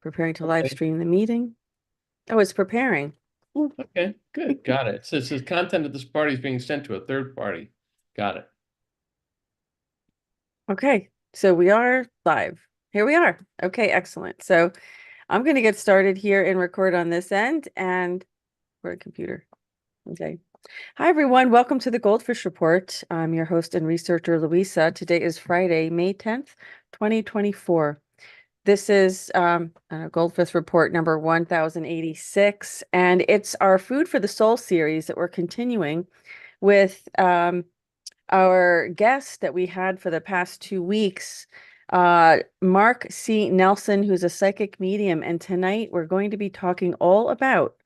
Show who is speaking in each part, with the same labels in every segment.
Speaker 1: Preparing to live
Speaker 2: Okay.
Speaker 1: stream the meeting. Oh, it's preparing. Ooh,
Speaker 2: Okay, good. Got it. So it says content of this party is being sent to a third party. Got it.
Speaker 1: okay, so we are live. Here we are. Okay, excellent. So I'm going to get started here and record on this end and for a computer. Okay. Hi, everyone. Welcome to the Goldfish Report. I'm your host and researcher, Louisa. Today is Friday, May 10th, 2024. This is Goldfish Report number 1086, and it's our Food for the Soul series that we're continuing with our guest that we had for the past 2 weeks, Mark C. Nelson, who's a psychic medium. And tonight we're going to be talking all about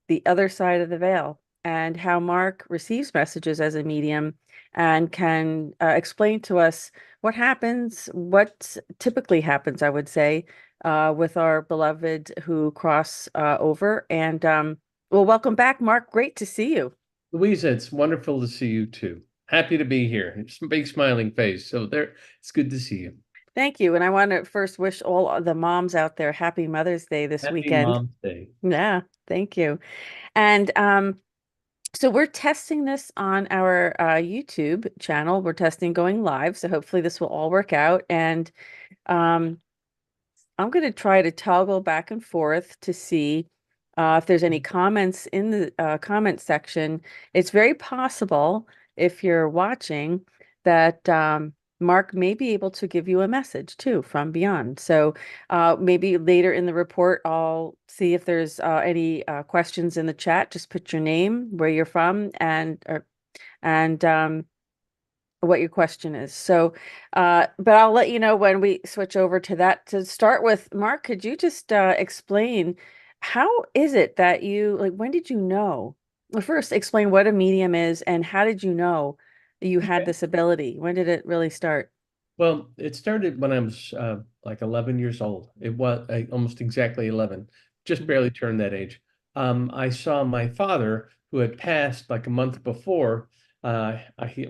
Speaker 1: the other side of the veil and how Mark receives messages as a medium and can explain to us what happens, what typically happens, I would say, with our beloved who cross over. And well, welcome back, Mark. Great to see you.
Speaker 2: Louisa, it's wonderful to see you too. Happy to be here. It's a big smiling face. So there, it's good to see you.
Speaker 1: Thank you. And I want to first wish all the moms out there happy Mother's Day this
Speaker 2: Happy
Speaker 1: weekend.
Speaker 2: Mom's Day.
Speaker 1: Yeah, thank you. And so we're testing this on our YouTube channel. We're testing going live, so hopefully this will all work out. And um, I'm going to try to toggle back and forth to see if there's any comments in the comment section. It's very possible if you're watching that Mark may be able to give you a message too from beyond. So maybe later in the report, I'll see if there's any questions in the chat. Just put your name, where you're from, and what your question is. So, but I'll let you know when we switch over to that. To start with, Mark, could you just explain how is it that you like, when did you know? Well, first, explain what a medium is and how did you know you had
Speaker 2: Okay.
Speaker 1: this ability? When did it really start?
Speaker 2: Well, it started when I was like 11 years old. It was almost exactly 11, just
Speaker 1: Mhm.
Speaker 2: barely turned that age. I saw my father, who had passed like a month before. I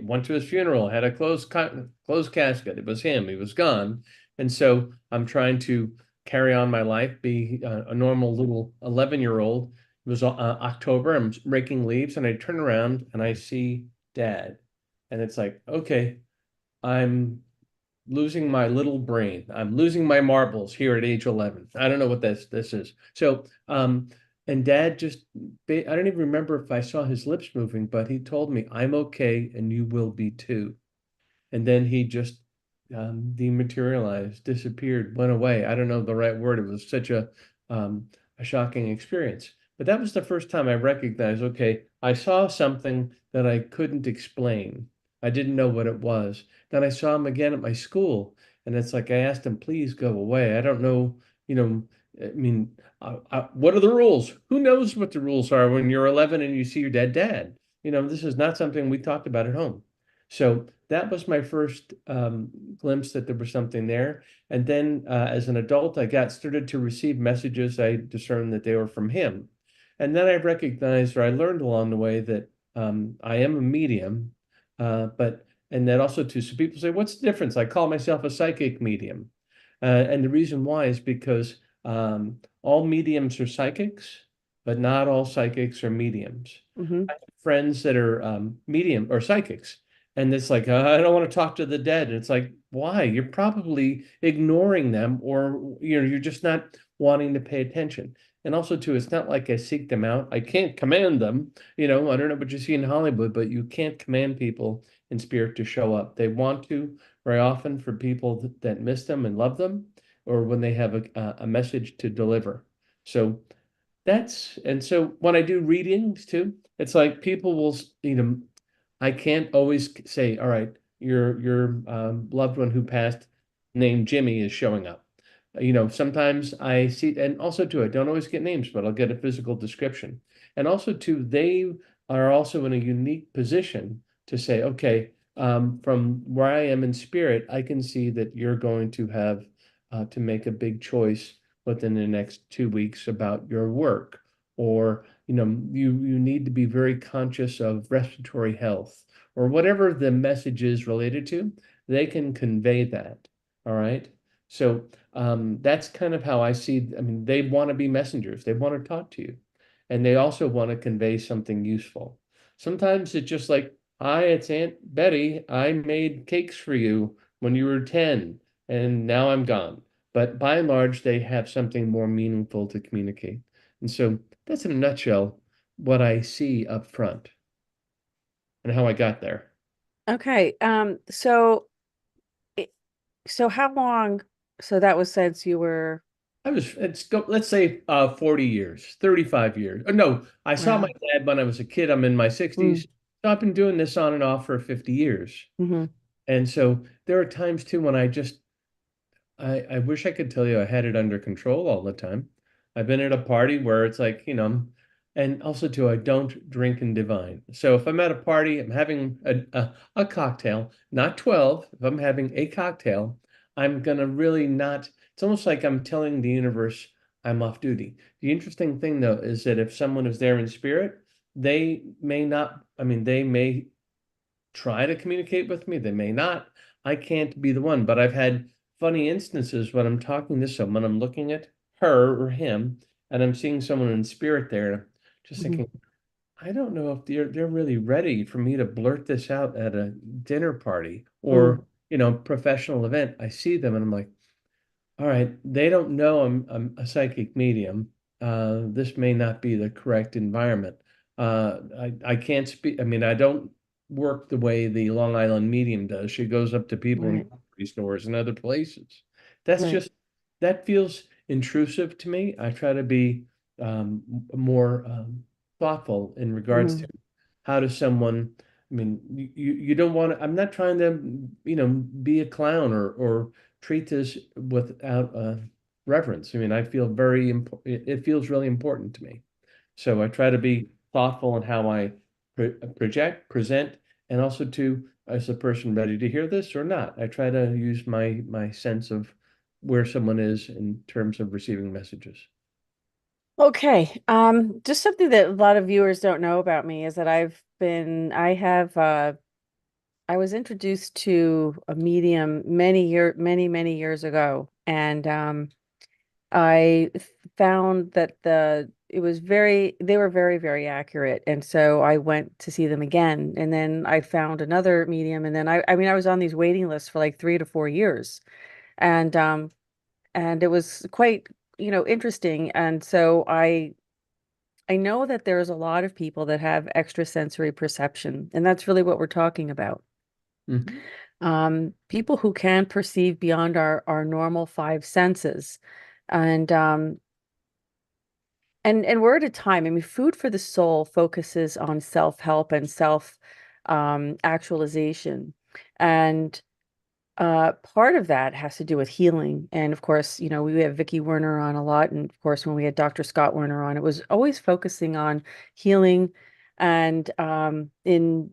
Speaker 2: went to his funeral, had a closed casket. It was him. He was gone, and so I'm trying to carry on my life, be a normal little 11-year-old. It was October. I'm raking leaves, and I turn around and I see Dad, and it's like, okay, I'm losing my little brain. I'm losing my marbles here at age 11. I don't know what this is. So, and Dad just, I don't even remember if I saw his lips moving, but he told me, I'm okay and you will be too. And then he just dematerialized, disappeared, went away. I don't know the right word. It was such a shocking experience. But that was the first time I recognized, okay, I saw something that I couldn't explain. I didn't know what it was. Then I saw him again at my school, and it's like I asked him, please go away. I don't know, you know, I mean, what are the rules? Who knows what the rules are when you're 11 and you see your dead dad? This is not something we talked about at home. So that was my first glimpse that there was something there. And then as an adult, I got started to receive messages. I discerned that they were from him. And then I recognized, or I learned along the way, that I am a medium, and that also too, so people say, what's the difference? I call myself a psychic medium. And the reason why is because all mediums are psychics, but not all psychics are mediums.
Speaker 1: Hmm.
Speaker 2: I have friends that are medium or psychics, and it's like, I don't want to talk to the dead. And it's like, why? You're probably ignoring them, or you're just not wanting to pay attention. And also, too, it's not like I seek them out. I can't command them. I don't know what you see in Hollywood, but you can't command people in spirit to show up. They want to very often for people that miss them and love them, or when they have a message to deliver. So and so when I do readings too, it's like people will, I can't always say, all right, your loved one who passed named Jimmy is showing up. Sometimes I see, and also too, I don't always get names, but I'll get a physical description. And also too, they are also in a unique position to say, okay, from where I am in spirit, I can see that you're going to have to make a big choice within the next 2 weeks about your work, or you need to be very conscious of respiratory health, or whatever the message is related to. They can convey that. All right. So that's kind of how I see. I mean, they want to be messengers. They want to talk to you, and they also want to convey something useful. Sometimes it's just like, "Hi, it's Aunt Betty. I made cakes for you when you were 10, and now I'm gone." But by and large, they have something more meaningful to communicate. And so that's in a nutshell what I see up front and how I got there.
Speaker 1: Okay. It- so how long? So that was since you were,
Speaker 2: Let's say 40 years, 35 years. No, I saw my
Speaker 1: wow.
Speaker 2: dad when I was a kid. I'm in my
Speaker 1: Mm,
Speaker 2: 60s. So I've been doing this on and off for 50 years.
Speaker 1: hmm
Speaker 2: And so there are times too when I wish I could tell you I had it under control all the time. I've been at a party where it's like, and also too, I don't drink and divine. So if I'm at a party, I'm having a cocktail, not 12. If I'm having a cocktail, I'm gonna really not, it's almost like I'm telling the universe I'm off duty. The interesting thing though is that if someone is there in spirit, they may not, I mean, they may try to communicate with me. They may not. I can't be the one, but I've had funny instances when I'm talking to someone, I'm looking at her or him, and I'm seeing someone in spirit there, just
Speaker 1: hmm
Speaker 2: thinking, I don't know if they're really ready for me to blurt this out at a dinner party
Speaker 1: mm,
Speaker 2: or, professional event. I see them and I'm like, all right, they don't know I'm a psychic medium. This may not be the correct environment. I can't speak. I mean, I don't work the way the Long Island medium does. She goes up to people in
Speaker 1: right,
Speaker 2: grocery stores and other places. That's
Speaker 1: right.
Speaker 2: just, that feels intrusive to me. I try to be more thoughtful in regards to
Speaker 1: Mm,
Speaker 2: how does someone, I mean, you don't want to, I'm not trying to, be a clown or treat this without reverence. I mean, I feel very important. It feels really important to me. So I try to be thoughtful in how I project, present, and also to, is the person ready to hear this or not? I try to use my sense of where someone is in terms of receiving messages.
Speaker 1: Okay. Just something that a lot of viewers don't know about me is that I was introduced to a medium many years ago, and found that they were very accurate, and so I went to see them again, and then I found another medium, and then I mean, I was on these waiting lists for like 3 to 4 years, and it was quite, interesting, and so I know that there's a lot of people that have extrasensory perception, and that's really what we're talking about.
Speaker 2: Mhm.
Speaker 1: People who can perceive beyond our normal five senses. And we're at a time, I mean, Food for the Soul focuses on self-help and self actualization. And part of that has to do with healing. And of course, we have Vicky Werner on a lot. And of course, when we had Dr. Scott Werner on, it was always focusing on healing and in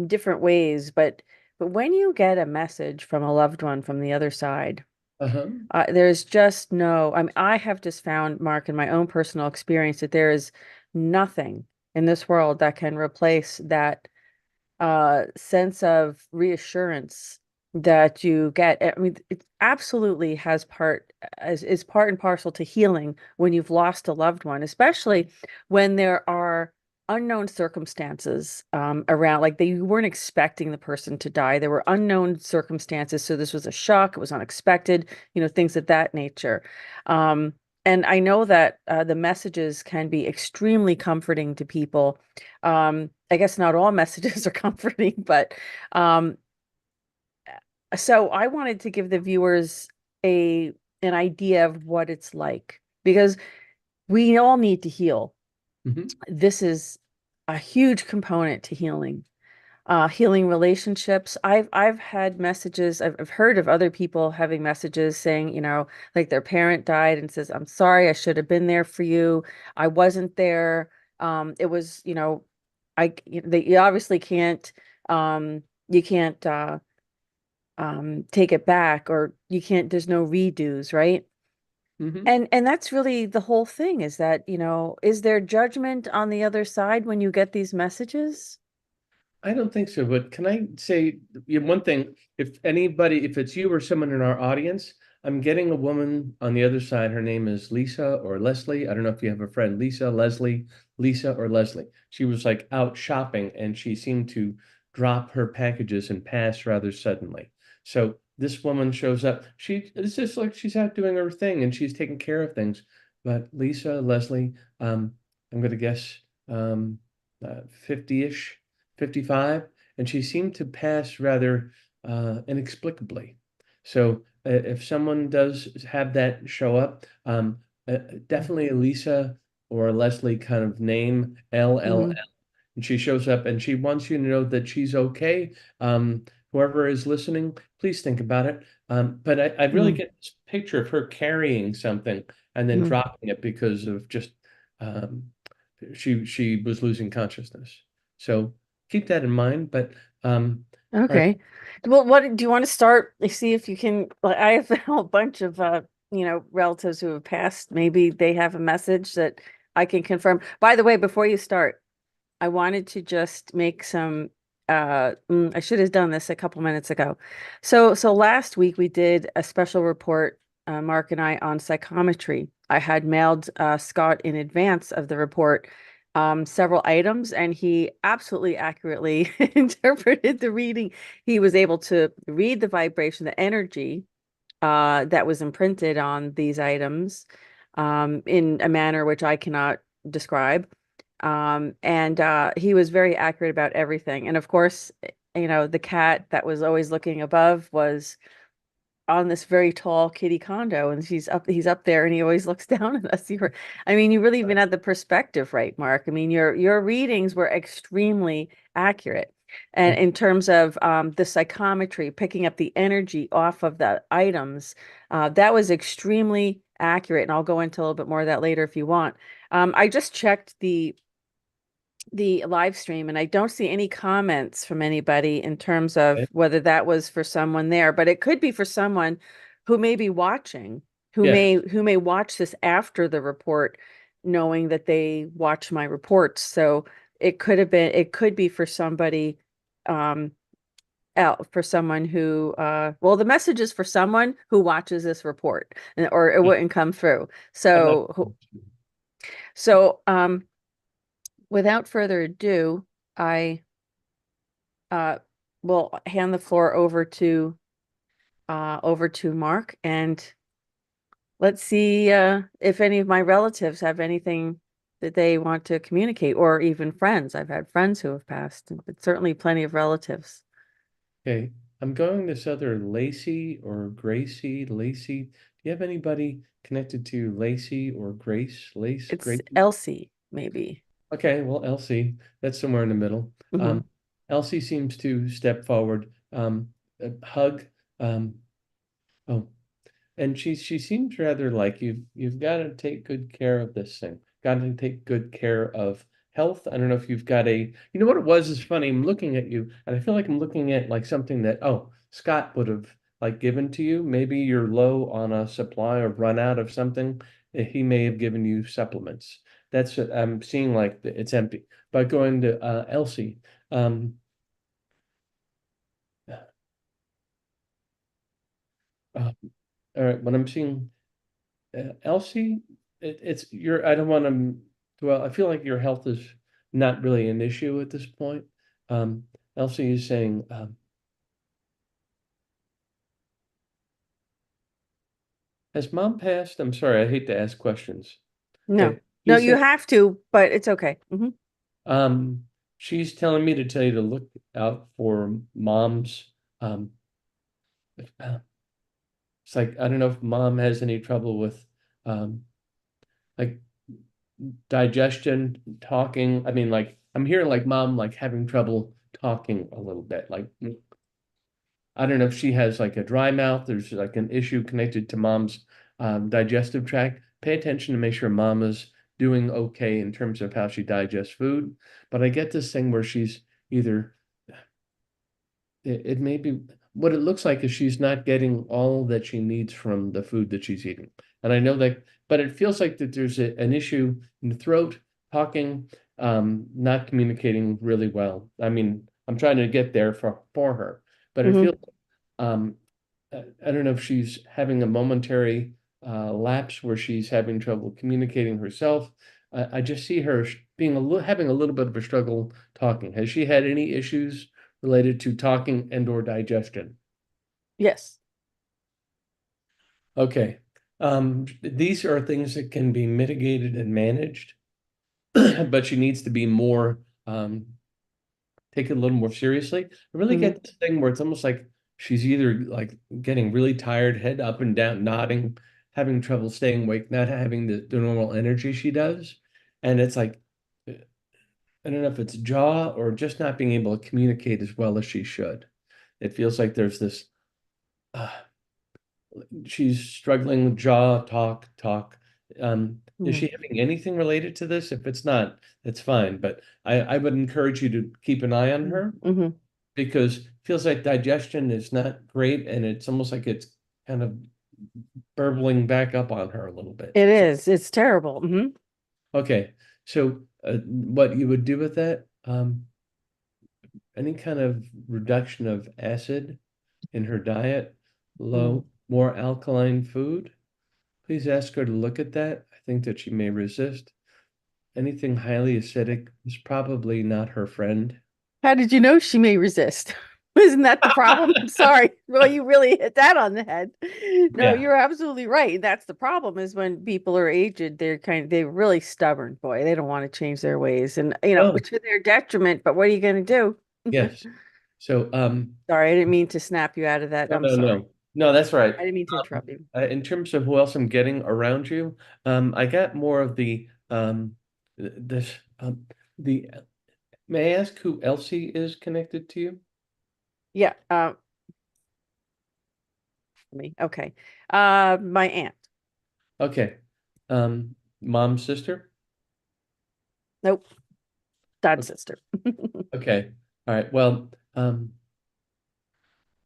Speaker 1: different ways. But when you get a message from a loved one from the other side,
Speaker 2: Uh-huh.
Speaker 1: there's just no, I mean, I have just found, Mark, in my own personal experience, that there is nothing in this world that can replace that sense of reassurance that you get. I mean, it absolutely has is part and parcel to healing when you've lost a loved one, especially when there are unknown circumstances around, like you weren't expecting the person to die. There were unknown circumstances, so this was a shock. It was unexpected, things of that nature. Um, and I know that the messages can be extremely comforting to people. I guess not all messages are comforting, but um, so I wanted to give the viewers a an idea of what it's like, because we all need to heal.
Speaker 2: Hmm.
Speaker 1: This is a huge component to healing. Healing relationships. I've had messages, I've heard of other people having messages saying, like their parent died and says, "I'm sorry, I should have been there for you. I wasn't there." It was, you obviously can't, you can't take it back, or you can't, there's no redos, right?
Speaker 2: Hmm.
Speaker 1: And that's really the whole thing, is that, is there judgment on the other side when you get these messages?
Speaker 2: I don't think so, but can I say one thing? If it's you or someone in our audience, I'm getting a woman on the other side. Her name is Lisa or Leslie. I don't know if you have a friend, Lisa, Leslie, Lisa or Leslie. She was like out shopping and she seemed to drop her packages and pass rather suddenly. So this woman shows up. It's just like she's out doing her thing and she's taking care of things. But Lisa, Leslie, I'm going to guess 50-ish, 55, and she seemed to pass rather inexplicably. So if someone does have that show up, definitely a Lisa or a Leslie kind of name, LLL,
Speaker 1: Mm-hmm.
Speaker 2: and she shows up and she wants you to know that she's okay. Whoever is listening, please think about it. But I really get this picture of her carrying something and then
Speaker 1: Mm-hmm.
Speaker 2: dropping it because of just um, she was losing consciousness. So keep that in mind. But all right,
Speaker 1: Okay. Well, what do you want to start? See if you can. Like, I have a whole bunch of relatives who have passed. Maybe they have a message that I can confirm. By the way, before you start, I wanted to just make some I should have done this a couple minutes ago. So last week we did a special report, Mark and I, on psychometry. I had mailed Scott in advance of the report several items, and he absolutely accurately interpreted the reading. He was able to read the vibration, the energy that was imprinted on these items in a manner which I cannot describe. And he was very accurate about everything. And of course, the cat that was always looking above was on this very tall kitty condo, and he's up there and he always looks down at us. I mean, you really even had the perspective right, Mark. I mean, your readings were extremely accurate. And in terms of the psychometry, picking up the energy off of the items, that was extremely accurate. And I'll go into a little bit more of that later if you want. I just checked the live stream and I don't see any comments from anybody in terms of
Speaker 2: okay.
Speaker 1: whether that was for someone there, but it could be for someone who may be watching,
Speaker 2: Yeah.
Speaker 1: who may watch this after the report, knowing that they watch my reports. So it could be for somebody out for someone who well, the message is for someone who watches this report, or it
Speaker 2: Yeah.
Speaker 1: wouldn't come through.
Speaker 2: I'm not.
Speaker 1: So without further ado, I uh, will hand the floor over to Mark, and let's see if any of my relatives have anything that they want to communicate, or even friends. I've had friends who have passed, but certainly plenty of relatives.
Speaker 2: Okay. I'm going this other Lacey or Gracie. Lacey. Do you have anybody connected to Lacey or Grace?
Speaker 1: It's
Speaker 2: Gracie?
Speaker 1: Elsie, maybe.
Speaker 2: Okay, well, Elsie, that's somewhere in the middle.
Speaker 1: Hmm.
Speaker 2: Elsie seems to step forward, hug. Um, oh, and she seems rather like you've got to take good care of this thing. Got to take good care of health. I don't know if you've got you know what it was is funny. I'm looking at you and I feel like I'm looking at like something that, oh, Scott would have like given to you. Maybe you're low on a supply or run out of something. He may have given you supplements. That's what I'm seeing, like it's empty. But going to Elsie, um, uh, all right, what I'm seeing. Elsie, it's your, I don't want to dwell. I feel like your health is not really an issue at this point. Um, Elsie is saying, has mom passed? I'm sorry, I hate to ask questions.
Speaker 1: No,
Speaker 2: Okay.
Speaker 1: no,
Speaker 2: She's
Speaker 1: you
Speaker 2: saying,
Speaker 1: have to, but it's okay.
Speaker 2: she's telling me to tell you to look out for mom's, um, uh, it's like, I don't know if mom has any trouble with, um, like digestion, talking. I mean, like I'm hearing like mom like having trouble talking a little bit. Like I don't know if she has like a dry mouth. There's like an issue connected to mom's digestive tract. Pay attention to make sure mama's doing okay in terms of how she digests food. But I get this thing where she's either it may be what it looks like is she's not getting all that she needs from the food that she's eating. And I know that, but it feels like that there's an issue in the throat, talking, not communicating really well. I mean, I'm trying to get there for her, but it
Speaker 1: Hmm.
Speaker 2: feels um I don't know if she's having a momentary lapse where she's having trouble communicating herself. I just see her being having a little bit of a struggle talking. Has she had any issues related to talking and or digestion?
Speaker 1: Yes.
Speaker 2: Okay. These are things that can be mitigated and managed, but she needs to be more take it a little more seriously. I really
Speaker 1: Hmm.
Speaker 2: get this thing where it's almost like she's either like getting really tired, head up and down, nodding, having trouble staying awake, not having the normal energy she does. And it's like, I don't know if it's jaw or just not being able to communicate as well as she should. It feels like there's this, uh, she's struggling with jaw, talk. Is
Speaker 1: Hmm.
Speaker 2: she having anything related to this? If it's not, it's fine. But I would encourage you to keep an eye on her
Speaker 1: Hmm.
Speaker 2: because it feels like digestion is not great and it's almost like it's kind of burbling back up on her a little bit.
Speaker 1: It
Speaker 2: So,
Speaker 1: is. It's terrible. Hmm.
Speaker 2: okay. So, what you would do with that, any kind of reduction of acid in her diet,
Speaker 1: Hmm.
Speaker 2: more alkaline food, please ask her to look at that. I think that she may resist. Anything highly acidic is probably not her friend.
Speaker 1: How did you know she may resist? Isn't that the problem? I'm sorry. Well, you really hit that on the head. No,
Speaker 2: Yeah.
Speaker 1: you're absolutely right. That's the problem is when people are aged, they're really stubborn, boy. They don't want to change their ways and
Speaker 2: Oh,
Speaker 1: to their detriment, but what are you going to do?
Speaker 2: yes. So,
Speaker 1: Sorry, I didn't mean to snap you out of that.
Speaker 2: no,
Speaker 1: I'm
Speaker 2: no,
Speaker 1: sorry.
Speaker 2: no. No, that's right.
Speaker 1: I didn't mean to interrupt you.
Speaker 2: In terms of who else I'm getting around you, I got more of this the may I ask who Elsie is connected to you?
Speaker 1: Yeah, me. Okay. My aunt.
Speaker 2: Okay. Mom's sister?
Speaker 1: Nope, dad's sister.
Speaker 2: Okay. All right. Well, all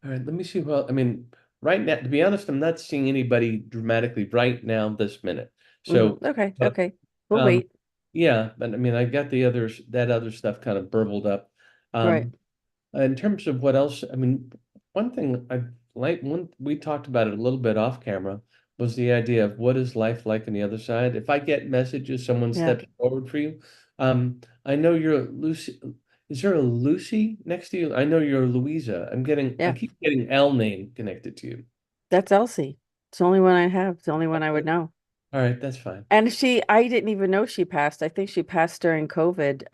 Speaker 2: right, let me see. Well, I mean, right now, to be honest, I'm not seeing anybody dramatically right now this minute. So,
Speaker 1: Okay,
Speaker 2: but
Speaker 1: okay. We'll
Speaker 2: um,
Speaker 1: wait.
Speaker 2: yeah, but I mean, I got that other stuff kind of burbled up.
Speaker 1: Right.
Speaker 2: Um, in terms of what else, I mean, one thing I like when we talked about it a little bit off camera was the idea of what is life like on the other side. If I get messages, someone
Speaker 1: Yeah.
Speaker 2: steps forward for you. I know you're Lucy. Is there a Lucy next to you? I know you're Louisa. I
Speaker 1: Yeah.
Speaker 2: keep getting L name connected to you.
Speaker 1: That's Elsie. It's the only one I have. It's the only one I would
Speaker 2: Okay.
Speaker 1: know.
Speaker 2: All right, that's fine.
Speaker 1: And I didn't even know she passed. I think she passed during COVID.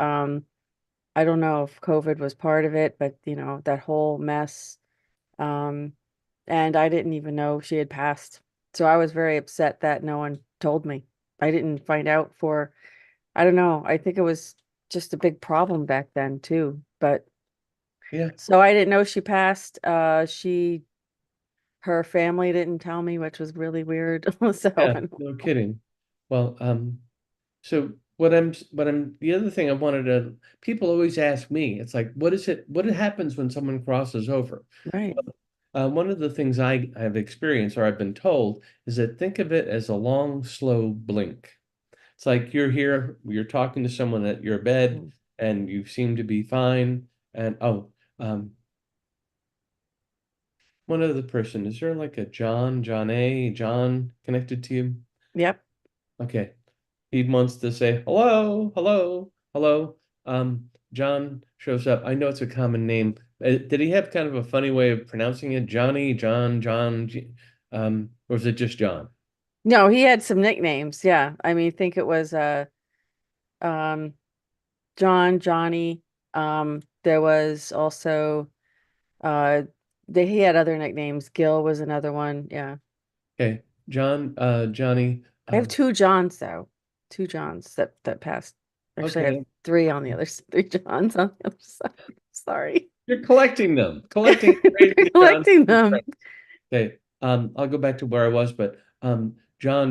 Speaker 1: I don't know if COVID was part of it, but that whole mess. Um, and I didn't even know she had passed. So I was very upset that no one told me. I didn't find out I don't know. I think it was just a big problem back then too. But
Speaker 2: Yeah,
Speaker 1: so I didn't know she passed. Her family didn't tell me, which was really weird. So I
Speaker 2: yeah,
Speaker 1: don't
Speaker 2: no
Speaker 1: know.
Speaker 2: kidding. Well, so the other thing I wanted to, people always ask me, it's like, what happens when someone crosses over?
Speaker 1: Right.
Speaker 2: One of the things I have experienced or I've been told is that think of it as a long, slow blink. It's like you're here, you're talking to someone at your bed,
Speaker 1: Mm.
Speaker 2: and you seem to be fine. And um, one other person, is there like a John connected to you?
Speaker 1: Yep.
Speaker 2: Okay. He wants to say hello, hello, hello. John shows up. I know it's a common name. Did he have kind of a funny way of pronouncing it? Johnny, or is it just John?
Speaker 1: No, he had some nicknames. Yeah. I mean, I think it was um John, Johnny. There was also uh he had other nicknames. Gil was another one. Yeah.
Speaker 2: Okay, John, Johnny.
Speaker 1: I have two Johns though. Two Johns that passed. Actually, I have
Speaker 2: Okay,
Speaker 1: three on the other three Johns on the other side. Sorry.
Speaker 2: you're collecting them, collecting
Speaker 1: We're
Speaker 2: crazy John.
Speaker 1: collecting them.
Speaker 2: Okay, I'll go back to where I was, but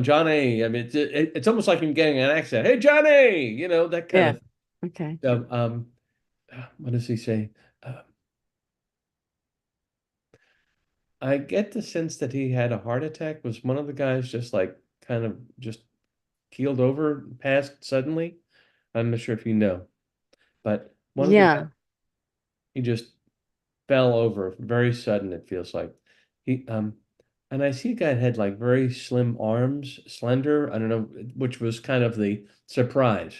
Speaker 2: Johnny. I mean, it's almost like I'm getting an accent. Hey, Johnny, that kind
Speaker 1: Yeah.
Speaker 2: of.
Speaker 1: Okay.
Speaker 2: So, what does he say? Uh, I get the sense that he had a heart attack. Was one of the guys just like kind of just keeled over, passed suddenly? I'm not sure if you know, but one of the guys,
Speaker 1: Yeah.
Speaker 2: he just fell over, very sudden, it feels like. He and I see a guy that had like very slim arms, slender. I don't know, which was kind of the surprise.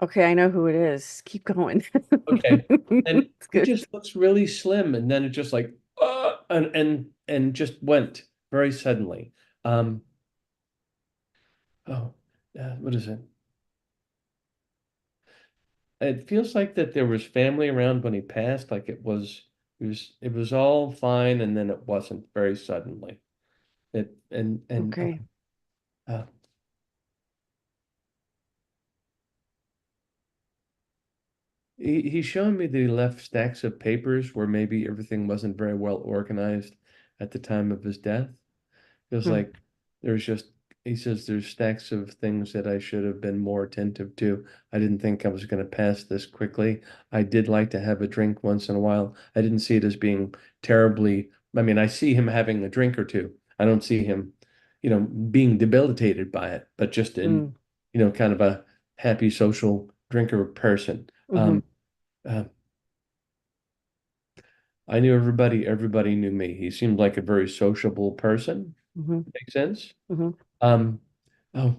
Speaker 1: Okay, I know who it is. Keep going.
Speaker 2: Okay. And
Speaker 1: It's
Speaker 2: he
Speaker 1: good.
Speaker 2: just looks really slim, and then it just like and just went very suddenly. Um, oh, what is it? It feels like that there was family around when he passed, like it was all fine, and then it wasn't very suddenly. It and
Speaker 1: Okay.
Speaker 2: uh, he's showing me that he left stacks of papers where maybe everything wasn't very well organized at the time of his death. Feels
Speaker 1: Hmm.
Speaker 2: like there's just, he says there's stacks of things that I should have been more attentive to. I didn't think I was going to pass this quickly. I did like to have a drink once in a while. I didn't see it as being terribly, I mean, I see him having a drink or two. I don't see him, being debilitated by it, but just in,
Speaker 1: Mm.
Speaker 2: kind of a happy social drinker person.
Speaker 1: Hmm.
Speaker 2: Uh, I knew everybody, everybody knew me. He seemed like a very sociable person.
Speaker 1: Hmm.
Speaker 2: Makes sense.
Speaker 1: Hmm.
Speaker 2: Um, oh,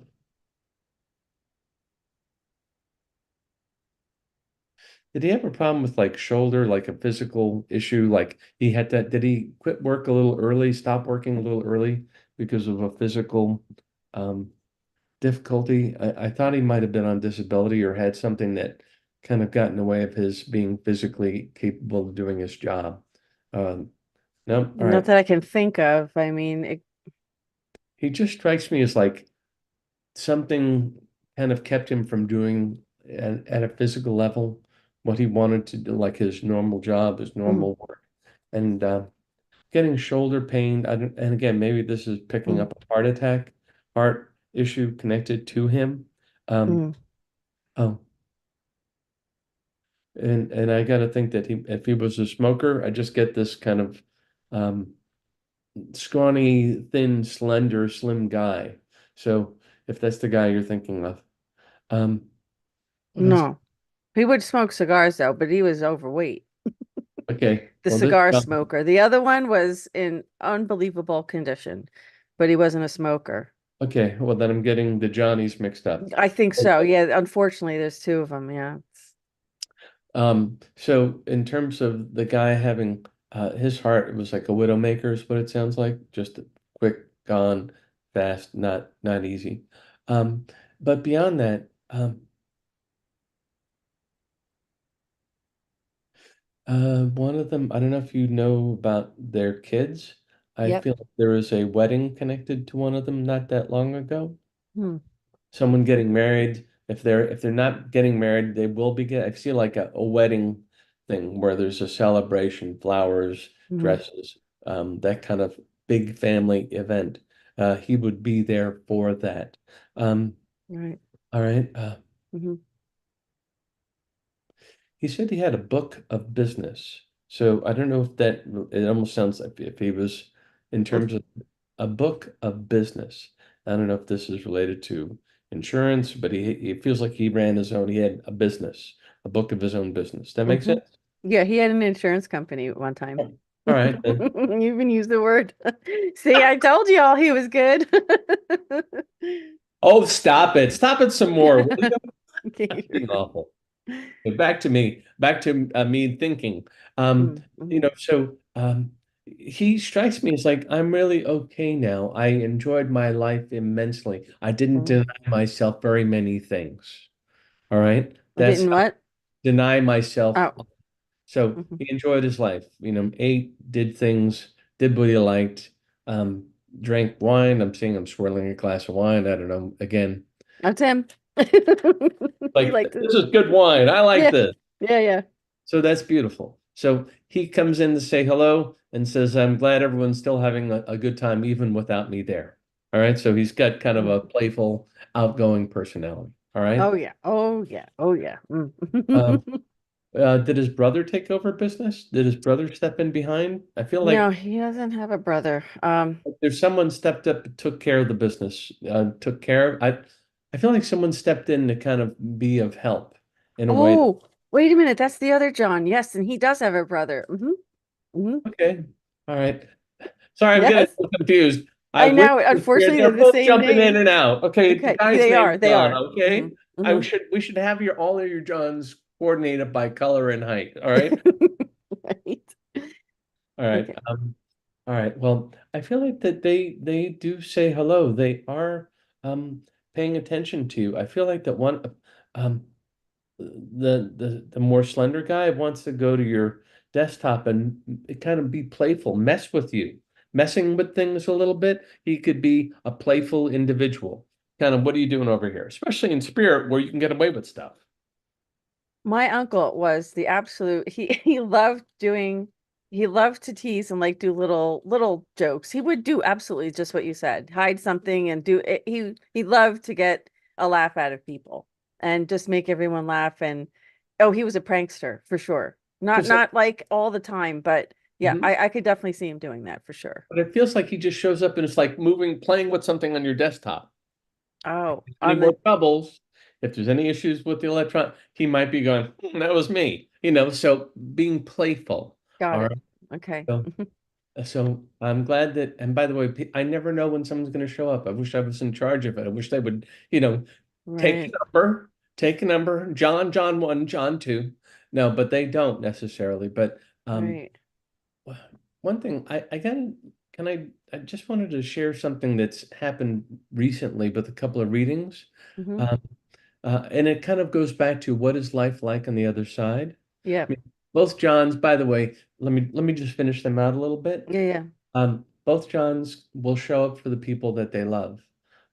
Speaker 2: did he have a problem with like shoulder, like a physical issue? Like he had that, did he quit work a little early, stop working a little early because of a physical um difficulty? I thought he might have been on disability or had something that kind of got in the way of his being physically capable of doing his job. Um, no, all
Speaker 1: Not
Speaker 2: right.
Speaker 1: that I can think of. I mean,
Speaker 2: He just strikes me as like something kind of kept him from doing at a physical level what he wanted to do, like his normal job, his
Speaker 1: mm,
Speaker 2: normal work. And getting shoulder pain. I don't, and again, maybe this is picking
Speaker 1: mm,
Speaker 2: up a heart attack, heart issue connected to him. Um,
Speaker 1: mm,
Speaker 2: oh, and I got to think that if he was a smoker, I just get this kind of um, scrawny, thin, slender, slim guy. So if that's the guy you're thinking of, um, what else?
Speaker 1: no. He would smoke cigars though, but he was overweight.
Speaker 2: Okay,
Speaker 1: The
Speaker 2: well this
Speaker 1: cigar smoker. The other one was in unbelievable condition, but he wasn't a smoker.
Speaker 2: okay, well then I'm getting the Johnnies mixed up.
Speaker 1: I think so.
Speaker 2: Okay.
Speaker 1: Yeah, unfortunately, there's two of them. Yeah.
Speaker 2: So in terms of the guy having his heart, it was like a widowmaker is what it sounds like. Just quick, gone, fast, not easy. Um, but beyond that, one of them, I don't know if you know about their kids. I
Speaker 1: Yep.
Speaker 2: feel like there was a wedding connected to one of them not that long ago.
Speaker 1: Hmm.
Speaker 2: Someone getting married. If they're not getting married, they will be get. I see like a wedding thing where there's a celebration, flowers,
Speaker 1: Hmm.
Speaker 2: dresses, that kind of big family event. He would be there for that. Um,
Speaker 1: Right.
Speaker 2: all right.
Speaker 1: Hmm.
Speaker 2: He said he had a book of business. So I don't know if that, it almost sounds like if he was in terms of a book of business. I don't know if this is related to insurance, but he feels like he ran his own, he had a business, a book of his own business. That makes
Speaker 1: Hmm.
Speaker 2: sense?
Speaker 1: Yeah, he had an insurance company at one time.
Speaker 2: Oh, all right then.
Speaker 1: You even used the word. See, I told y'all he was good.
Speaker 2: Oh, stop it. Stop it some more, will you?
Speaker 1: Okay.
Speaker 2: Being awful. Okay, back to me thinking. Um,
Speaker 1: Mm-hmm.
Speaker 2: he strikes me as like I'm really okay now. I enjoyed my life immensely. I didn't deny myself very many things. All right.
Speaker 1: I
Speaker 2: That's
Speaker 1: didn't what?
Speaker 2: deny myself.
Speaker 1: Oh.
Speaker 2: So
Speaker 1: Hmm.
Speaker 2: he enjoyed his life, ate, did things, did what he liked, um, drank wine. I'm seeing him swirling a glass of wine. I don't know. Again,
Speaker 1: That's him. He
Speaker 2: like
Speaker 1: liked it.
Speaker 2: this is good wine. I like
Speaker 1: Yeah.
Speaker 2: this.
Speaker 1: Yeah, yeah.
Speaker 2: So that's beautiful. So he comes in to say hello and says, I'm glad everyone's still having a good time even without me there. All right. So he's got kind of a
Speaker 1: Mm.
Speaker 2: playful, outgoing personality. All right.
Speaker 1: Oh yeah. Oh yeah. Oh yeah. Mm.
Speaker 2: Um, did his brother take over business? Did his brother step in behind? I feel
Speaker 1: No,
Speaker 2: like
Speaker 1: he doesn't have a brother.
Speaker 2: there's someone stepped up and took care of the business, took care of, I feel like someone stepped in to kind of be of help in a way.
Speaker 1: Oh, wait a minute. That's the other John. Yes, and he does have a brother. Hmm. Hmm.
Speaker 2: Okay. All right. Sorry, I'm getting
Speaker 1: Yes,
Speaker 2: confused. I
Speaker 1: I
Speaker 2: wish
Speaker 1: know. Unfortunately, they're
Speaker 2: they're
Speaker 1: the
Speaker 2: both
Speaker 1: same
Speaker 2: jumping in
Speaker 1: name.
Speaker 2: and out. Okay, the
Speaker 1: Okay,
Speaker 2: guy's
Speaker 1: they
Speaker 2: name's
Speaker 1: are. They
Speaker 2: John.
Speaker 1: are.
Speaker 2: Okay, we should have your all of your Johns coordinated by color and height. All right,
Speaker 1: Right.
Speaker 2: all right.
Speaker 1: Okay.
Speaker 2: All right. Well, I feel like that they do say hello. They are um paying attention to you. I feel like that one um the more slender guy wants to go to your desktop and kind of be playful, mess with you, messing with things a little bit. He could be a playful individual. Kind of, what are you doing over here? Especially in spirit, where you can get away with stuff.
Speaker 1: My uncle was the absolute he loved doing he loved to tease and like do little jokes. He would do absolutely just what you said. Hide something and do it. He loved to get a laugh out of people and just make everyone laugh and oh, he was a prankster for sure. Not
Speaker 2: Just like,
Speaker 1: not like all the time, but yeah,
Speaker 2: mhm.
Speaker 1: I could definitely see him doing that for sure.
Speaker 2: But it feels like he just shows up and it's like moving, playing with something on your desktop.
Speaker 1: Oh,
Speaker 2: Any
Speaker 1: on
Speaker 2: more
Speaker 1: the
Speaker 2: troubles, if there's any issues with the electron, he might be going, that was me, so being playful.
Speaker 1: got
Speaker 2: All
Speaker 1: it.
Speaker 2: right.
Speaker 1: Okay.
Speaker 2: So, so I'm glad that, and by the way, I never know when someone's going to show up. I wish I was in charge of it. I wish they would, take
Speaker 1: Right.
Speaker 2: a take a number, John 1, John 2. No, but they don't necessarily. But um,
Speaker 1: Right.
Speaker 2: one thing I just wanted to share something that's happened recently with a couple of readings.
Speaker 1: Hmm.
Speaker 2: Um, and it kind of goes back to what is life like on the other side.
Speaker 1: Yeah.
Speaker 2: I mean, both Johns, by the way, let me just finish them out a little bit.
Speaker 1: Yeah, yeah.
Speaker 2: Both Johns will show up for the people that they love.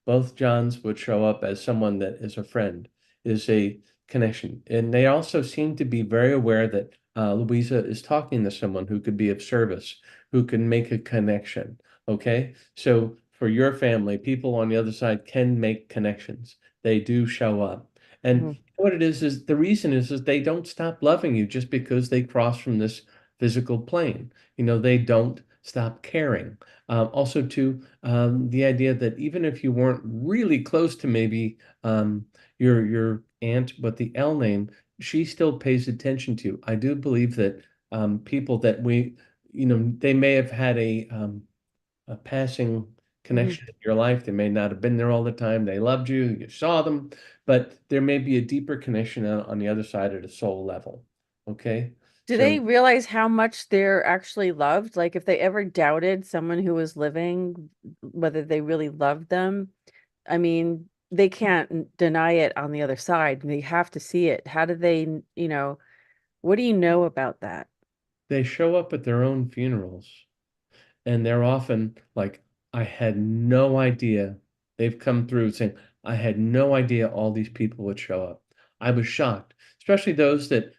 Speaker 2: Both Johns would show up as someone that is a friend, is a connection. And they also seem to be very aware that Louisa is talking to someone who could be of service, who can make a connection. Okay. So for your family, people on the other side can make connections. They do show up. And
Speaker 1: Mhm.
Speaker 2: what it is the reason is they don't stop loving you just because they cross from this physical plane. They don't stop caring. Also, too, the idea that even if you weren't really close to maybe your aunt, but the L name, she still pays attention to you. I do believe that people that they may have had a passing
Speaker 1: Mhm.
Speaker 2: connection in your life. They may not have been there all the time. They loved you, you saw them, but there may be a deeper connection on the other side at a soul level. Okay.
Speaker 1: Do they
Speaker 2: So
Speaker 1: realize how much they're actually loved? Like if they ever doubted someone who was living, whether they really loved them, I mean, they can't deny it on the other side. They have to see it. How do they, what do you know about that?
Speaker 2: they show up at their own funerals. And they're often like, I had no idea. They've come through saying, I had no idea all these people would show up. I was shocked, especially those that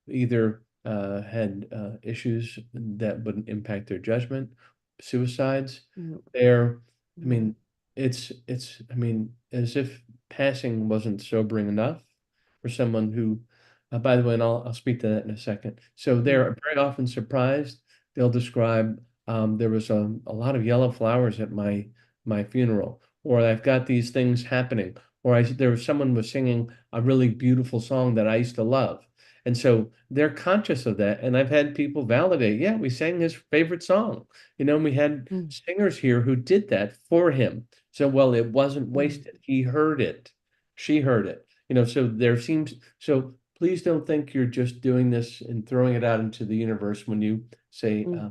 Speaker 2: either had issues that would impact their judgment, suicides.
Speaker 1: Mm,
Speaker 2: They're, I
Speaker 1: mm,
Speaker 2: mean, I mean, as if passing wasn't sobering enough for someone who, by the way, and I'll speak to that in a second. So
Speaker 1: mm,
Speaker 2: they're very often surprised. They'll describe there was a lot of yellow flowers at my funeral, or I've got these things happening, or there was someone was singing a really beautiful song that I used to love. And so they're conscious of that. And I've had people validate, yeah, we sang his favorite song. And we had
Speaker 1: mm,
Speaker 2: singers here who did that for him. So, well, it wasn't
Speaker 1: mm,
Speaker 2: wasted. He heard it. She heard it. So there seems, so please don't think you're just doing this and throwing it out into the universe when you say,
Speaker 1: mm,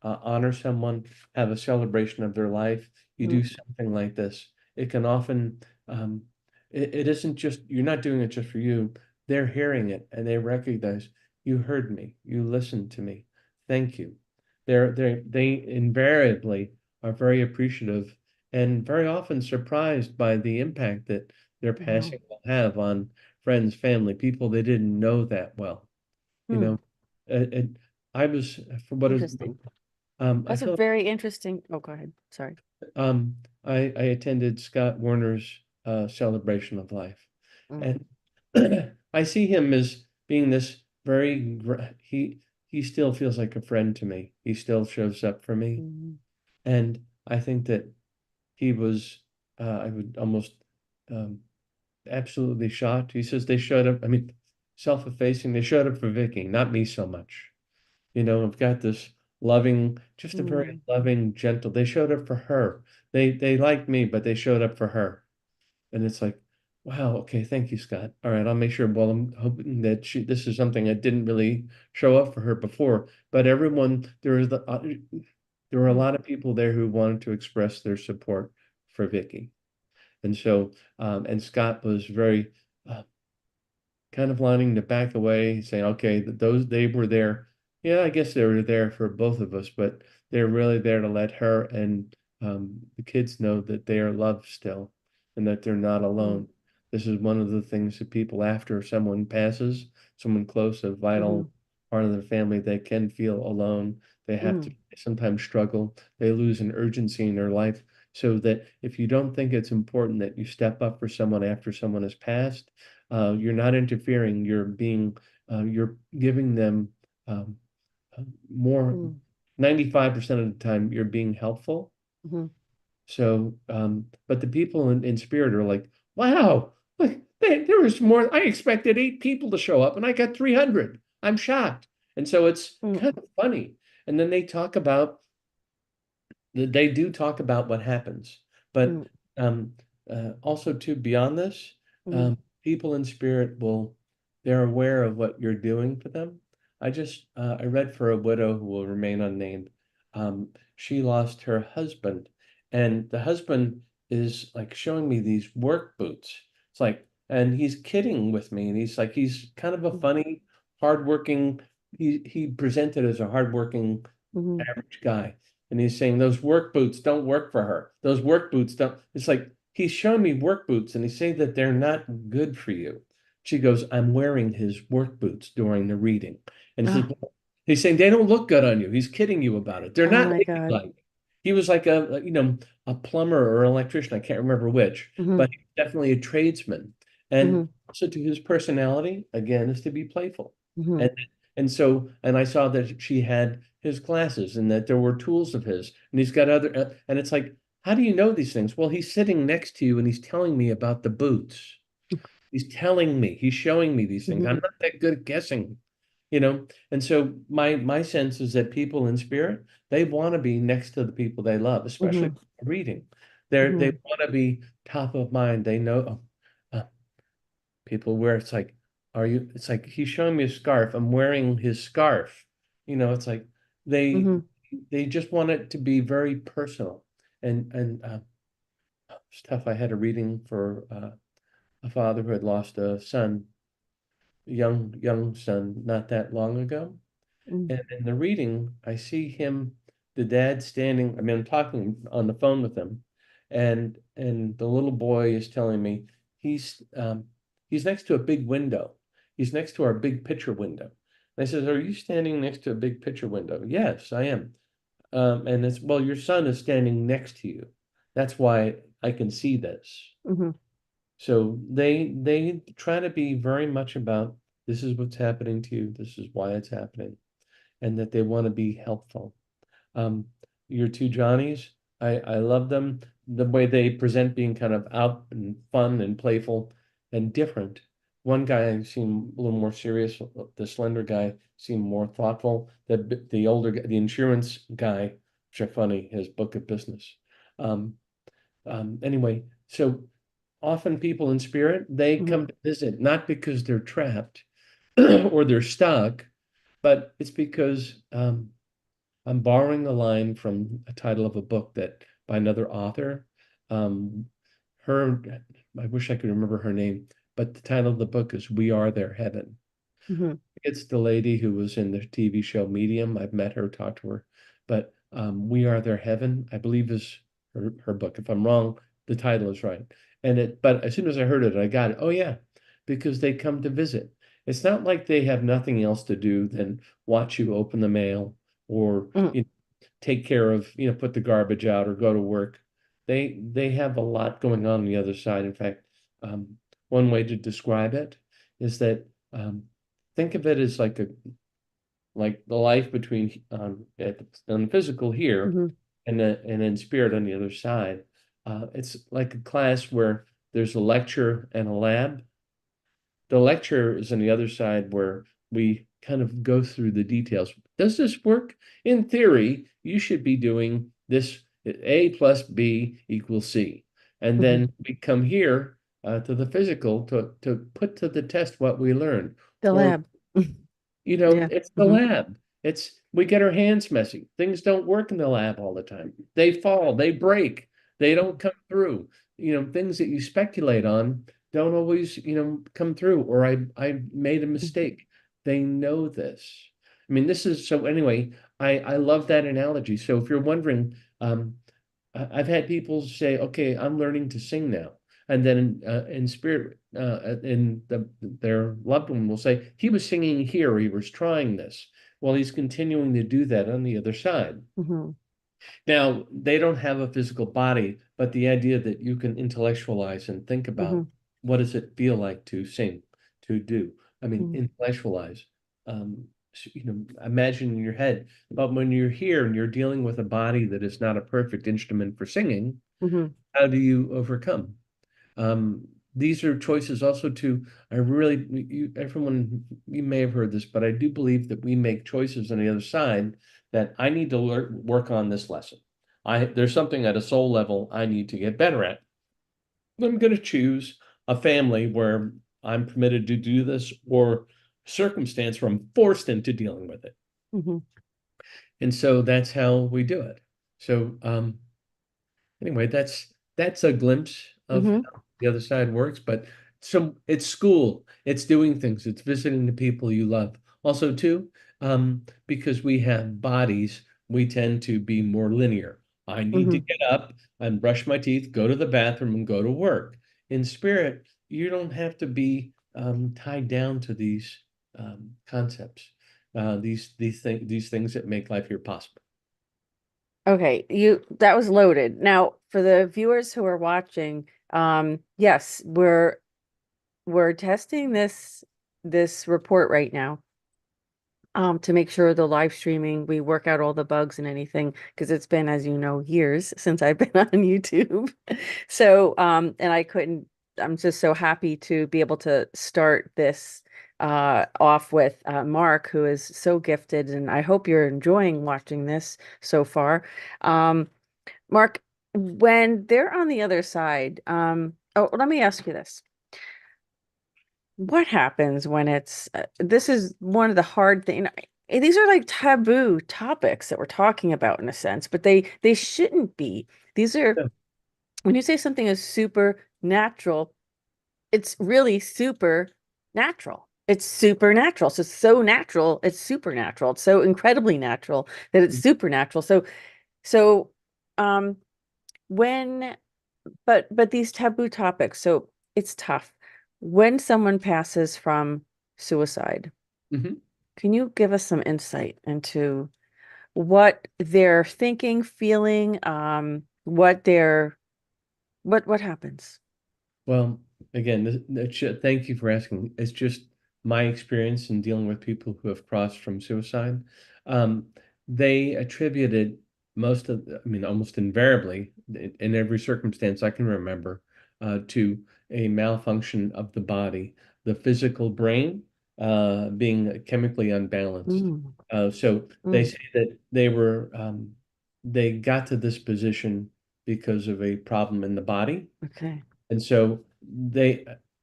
Speaker 2: honor someone, have a celebration of their life, you
Speaker 1: mm,
Speaker 2: do something like this. It can often, it isn't just, you're not doing it just for you. They're hearing it and they recognize you heard me, you listened to me. Thank you. They invariably are very appreciative and very often surprised by the impact that their
Speaker 1: wow.
Speaker 2: passing will have on friends, family, people they didn't know that well. You
Speaker 1: Hmm.
Speaker 2: know, and I was, for what is
Speaker 1: Interesting.
Speaker 2: I
Speaker 1: That's a
Speaker 2: feel
Speaker 1: very interesting. Oh, go ahead. Sorry.
Speaker 2: I attended Scott Warner's celebration of life,
Speaker 1: Mm,
Speaker 2: and I see him as being this he still feels like a friend to me. He still shows up for me,
Speaker 1: mm,
Speaker 2: and I think that he was I would almost um, absolutely shocked. He says they showed up. I mean, self-effacing. They showed up for Vicky, not me so much. I've got this loving, just a very
Speaker 1: Mm,
Speaker 2: loving, gentle. They showed up for her. They liked me, but they showed up for her. And it's like, wow, okay, thank you, Scott. All right, I'll make sure. Well, I'm hoping that this is something that didn't really show up for her before. But everyone, there were a
Speaker 1: mm,
Speaker 2: lot of people there who wanted to express their support for Vicky. And so, and Scott was very uh, kind of wanting to back away, saying, okay, those they were there. Yeah, I guess they were there for both of us, but they're really there to let her and the kids know that they are loved still and that they're not
Speaker 1: mm,
Speaker 2: alone. This is one of the things that people, after someone passes, someone close, a vital
Speaker 1: mhm,
Speaker 2: part of their family, they can feel alone. They have to
Speaker 1: mhm,
Speaker 2: sometimes struggle. They lose an urgency in their life. So that if you don't think it's important that you step up for someone after someone has passed, you're not interfering. You're giving them um, more.
Speaker 1: mm,
Speaker 2: 95% of the time, you're being helpful.
Speaker 1: mhm,
Speaker 2: So, but the people in spirit are like, wow, like, there was more. I expected 8 people to show up, and I got 300. I'm shocked. And so it's
Speaker 1: mm,
Speaker 2: kind of funny. And then they do talk about what happens, but
Speaker 1: mm,
Speaker 2: um, also too beyond this,
Speaker 1: mm,
Speaker 2: people in spirit they're aware of what you're doing for them. I read for a widow who will remain unnamed. She lost her husband, and the husband is like showing me these work boots. It's like, and he's kidding with me, and he's like, he's kind of a
Speaker 1: mm,
Speaker 2: funny, hardworking. He presented as a hardworking
Speaker 1: mhm.
Speaker 2: average guy. And he's saying those work boots don't work for her. Those work boots don't. It's like he's showing me work boots and he's saying that they're not good for you. She goes, I'm wearing his work boots during the reading. And he says,
Speaker 1: Oh,
Speaker 2: "Well," he's saying they don't look good on you. He's kidding you about it. They're
Speaker 1: oh
Speaker 2: not
Speaker 1: my God.
Speaker 2: like. He was like a plumber or an electrician. I can't remember which, but
Speaker 1: Mhm,
Speaker 2: he's definitely a tradesman. And
Speaker 1: mhm,
Speaker 2: also to his personality, again, is to be playful.
Speaker 1: mhm,
Speaker 2: And and I saw that she had his glasses and that there were tools of his, and he's got other, and it's like, how do you know these things? Well, he's sitting next to you and he's telling me about the boots. He's telling me, he's showing me these things. I'm
Speaker 1: mhm,
Speaker 2: not that good at guessing, you know? And so my sense is that people in spirit, they want to be next to the people they love, especially
Speaker 1: mhm,
Speaker 2: reading. They
Speaker 1: mhm,
Speaker 2: want to be top of mind. They know, people where it's like, it's like he's showing me a scarf. I'm wearing his scarf. It's like they
Speaker 1: mhm,
Speaker 2: they just want it to be very personal. And stuff I had a reading for a father who had lost a son, young son, not that long ago.
Speaker 1: mhm,
Speaker 2: And in the reading, I see him, the dad standing, I mean, I'm talking on the phone with him, and the little boy is telling me he's next to a big window. He's next to our big picture window. And I says, "Are you standing next to a big picture window?" "Yes, I am." And it's, "Well, your son is standing next to you. That's why I can see this."
Speaker 1: mhm,
Speaker 2: So they try to be very much about, this is what's happening to you, this is why it's happening, and that they want to be helpful. Um, your two Johnnies, I love them. The way they present being kind of out and fun and playful and different. One guy seemed a little more serious. The slender guy seemed more thoughtful. The older the insurance guy, which are funny, his book of business. Um, anyway, so often people in spirit, they
Speaker 1: mhm,
Speaker 2: come to visit not because they're trapped or they're stuck, but it's because I'm borrowing a line from a title of a book that by another author. Um, her, I wish I could remember her name, but the title of the book is "We Are Their Heaven."
Speaker 1: mhm,
Speaker 2: It's the lady who was in the TV show Medium. I've met her, talked to her, but "We Are Their Heaven," I believe, is her book. If I'm wrong, the title is right. But as soon as I heard it, I got it. Oh yeah, because they come to visit. It's not like they have nothing else to do than watch you open the mail or
Speaker 1: mhm,
Speaker 2: take care of, put the garbage out or go to work. They have a lot going on the other side. In fact, one way to describe it is that think of it as like the life between on the physical here
Speaker 1: mhm,
Speaker 2: and in spirit on the other side. It's like a class where there's a lecture and a lab. The lecture is on the other side where we kind of go through the details. Does this work? In theory, you should be doing this A plus B equals C. And
Speaker 1: Mhm.
Speaker 2: then we come here to the physical to put to the test what we learned.
Speaker 1: The
Speaker 2: Or
Speaker 1: lab. Yeah.
Speaker 2: it's the
Speaker 1: Hmm.
Speaker 2: lab. It's we get our hands messy. Things don't work in the lab all the time. They fall, they break, they don't come through. Things that you speculate on don't always, come through. Or I made a mistake. They know this. I mean, this is so anyway, I love that analogy. So if you're wondering, I've had people say, okay, I'm learning to sing now. And then in spirit, their loved one will say, he was singing here, he was trying this. Well, he's continuing to do that on the other side.
Speaker 1: Hmm.
Speaker 2: Now, they don't have a physical body, but the idea that you can intellectualize and think about
Speaker 1: Hmm.
Speaker 2: what does it feel like to sing, to do? I mean,
Speaker 1: Hmm.
Speaker 2: intellectualize. Imagine in your head. But when you're here and you're dealing with a body that is not a perfect instrument for singing,
Speaker 1: Hmm.
Speaker 2: how do you overcome? Um, these are choices also to, everyone, you may have heard this, but I do believe that we make choices on the other side that I need to work on this lesson. There's something at a soul level I need to get better at. I'm going to choose a family where I'm permitted to do this or circumstance where I'm forced into dealing with it.
Speaker 1: Hmm.
Speaker 2: And so that's how we do it. So, anyway, that's a glimpse of
Speaker 1: Hmm.
Speaker 2: how the other side works, but it's school, it's doing things, it's visiting the people you love. Also, too, because we have bodies, we tend to be more linear. I need to
Speaker 1: Hmm.
Speaker 2: get up and brush my teeth, go to the bathroom, and go to work. In spirit, you don't have to be tied down to these concepts, these things that make life here possible.
Speaker 1: Okay, that was loaded. Now, for the viewers who are watching, yes, we're testing this report right now. To make sure the live streaming, we work out all the bugs and anything, because it's been, as you know, years since I've been on YouTube. So, and I'm just so happy to be able to start this off with Mark, who is so gifted, and I hope you're enjoying watching this so far. Um, Mark, when they're on the other side, oh, let me ask you this. What happens when this is one of the hard things. These are like taboo topics that we're talking about in a sense, but they shouldn't be. These are,
Speaker 2: Yeah.
Speaker 1: when you say something is supernatural, it's really super natural. It's supernatural. So natural, it's supernatural. It's so incredibly natural that it's supernatural. So um when but these taboo topics, so it's tough. When someone passes from suicide,
Speaker 2: Mhm.
Speaker 1: can you give us some insight into what they're thinking, feeling, what happens?
Speaker 2: Well, again, thank you for asking. It's just my experience in dealing with people who have crossed from suicide. Um, they attributed I mean, almost invariably, in every circumstance I can remember, to a malfunction of the body, the physical brain being chemically unbalanced.
Speaker 1: Mm,
Speaker 2: So they
Speaker 1: mm,
Speaker 2: say that they got to this position because of a problem in the body,
Speaker 1: okay.
Speaker 2: and so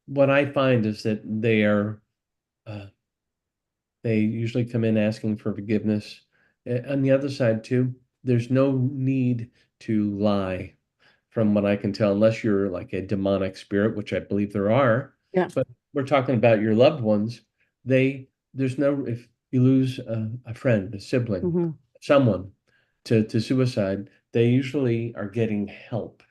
Speaker 2: what I find is that uh, they usually come in asking for forgiveness. On the other side too, there's no need to lie, from what I can tell, unless you're like a demonic spirit, which I believe there are.
Speaker 1: Yeah.
Speaker 2: But we're talking about your loved ones. There's no, if you lose a friend, a sibling,
Speaker 1: Hmm.
Speaker 2: someone to suicide, they usually are getting help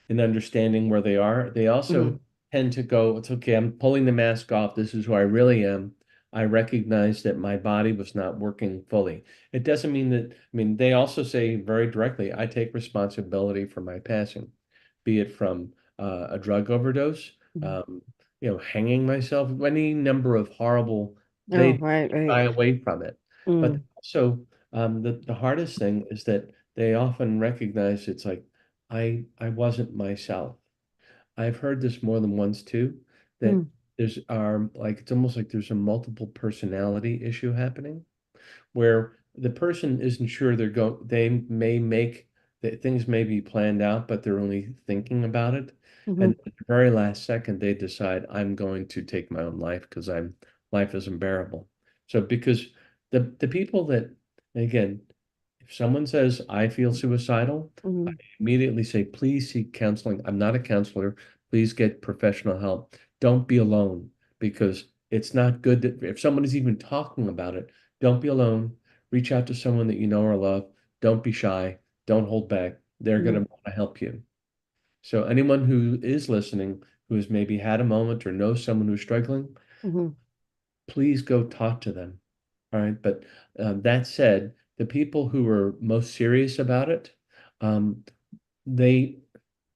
Speaker 2: in understanding where they are. They
Speaker 1: Hmm.
Speaker 2: also tend to go, it's okay, I'm pulling the mask off. This is who I really am. I recognize that my body was not working fully. It doesn't mean that, I mean, they also say very directly, I take responsibility for my passing, be it from a drug overdose,
Speaker 1: Hmm.
Speaker 2: um, hanging myself, any number of horrible,
Speaker 1: Oh,
Speaker 2: they
Speaker 1: right, right.
Speaker 2: shy away from it. But
Speaker 1: Mm,
Speaker 2: also, the hardest thing is that they often recognize it's like, I wasn't myself. I've heard this more than once too, that
Speaker 1: mm,
Speaker 2: there's like it's almost like there's a multiple personality issue happening. where the person isn't sure they may make that things may be planned out, but they're only thinking about it. And
Speaker 1: Hmm.
Speaker 2: at the very last second, they decide I'm going to take my own life because life is unbearable. So because the people that, again, if someone says I feel suicidal, I
Speaker 1: Hmm.
Speaker 2: immediately say, please seek counseling. I'm not a counselor. Please get professional help. Don't be alone because it's not good that if someone is even talking about it, don't be alone. Reach out to someone that you know or love. Don't be shy. Don't hold back. They're going to
Speaker 1: Hmm.
Speaker 2: want to help you. So anyone who is listening, who has maybe had a moment or knows someone who's struggling,
Speaker 1: Hmm.
Speaker 2: please go talk to them. All right. But that said, the people who are most serious about it, um, they,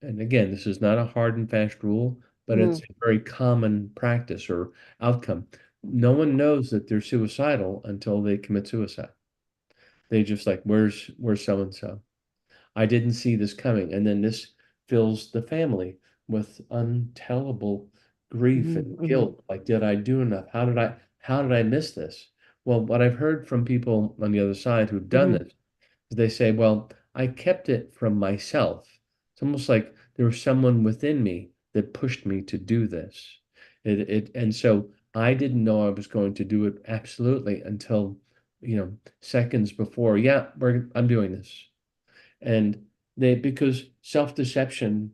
Speaker 2: and again, this is not a hard and fast rule, but it's
Speaker 1: Hmm.
Speaker 2: a very common practice or outcome. No one knows that they're suicidal until they commit suicide. They just like, where's so and so? I didn't see this coming. And then this fills the family with untellable grief
Speaker 1: Hmm.
Speaker 2: and
Speaker 1: Hmm.
Speaker 2: guilt. Like, did I do enough? How did I miss this? Well, what I've heard from people on the other side who've done
Speaker 1: Hmm.
Speaker 2: this is they say, well, I kept it from myself. It's almost like there was someone within me that pushed me to do this. And so I didn't know I was going to do it absolutely until, seconds before, yeah, I'm doing this. And because self-deception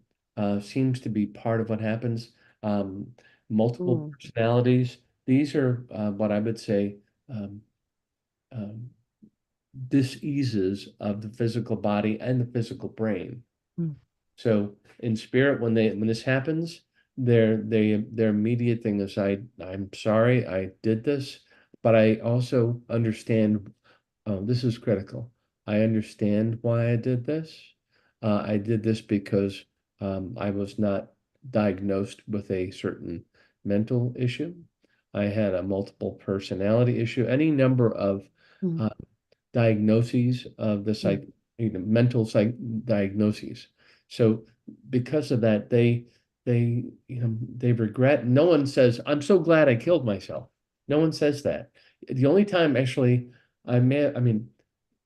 Speaker 2: seems to be part of what happens, um, multiple
Speaker 1: Hmm.
Speaker 2: personalities, these are what I would say um, um, diseases of the physical body and the physical brain.
Speaker 1: Hmm.
Speaker 2: So in spirit, when this happens, their immediate thing is I'm sorry I did this, but I also understand. This is critical. I understand why I did this. I did this because I was not diagnosed with a certain mental issue. I had a multiple personality issue, any number of
Speaker 1: Hmm.
Speaker 2: uh, diagnoses of the
Speaker 1: Hmm.
Speaker 2: mental psych diagnoses. So because of that, they regret. No one says, "I'm so glad I killed myself." No one says that. The only time actually I mean,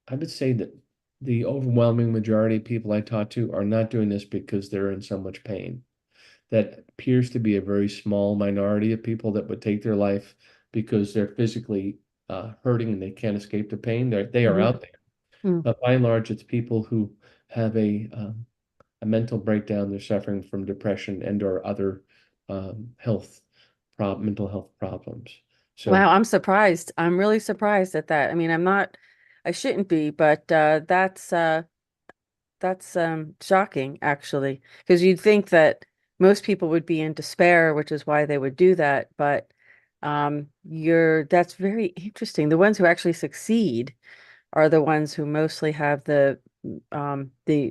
Speaker 2: I would say that the overwhelming majority of people I talk to are not doing this because they're in so much pain. That appears to be a very small minority of people that would take their life because they're physically hurting and they can't escape the pain. They are
Speaker 1: Hmm.
Speaker 2: out there.
Speaker 1: Hmm.
Speaker 2: But by and large, it's people who have a mental breakdown. They're suffering from depression and or other mental health problems. So
Speaker 1: Wow, I'm surprised. I'm really surprised at that. I mean, I shouldn't be, but that's shocking actually, because you'd think that most people would be in despair, which is why they would do that. But that's very interesting. The ones who actually succeed are the ones who mostly have the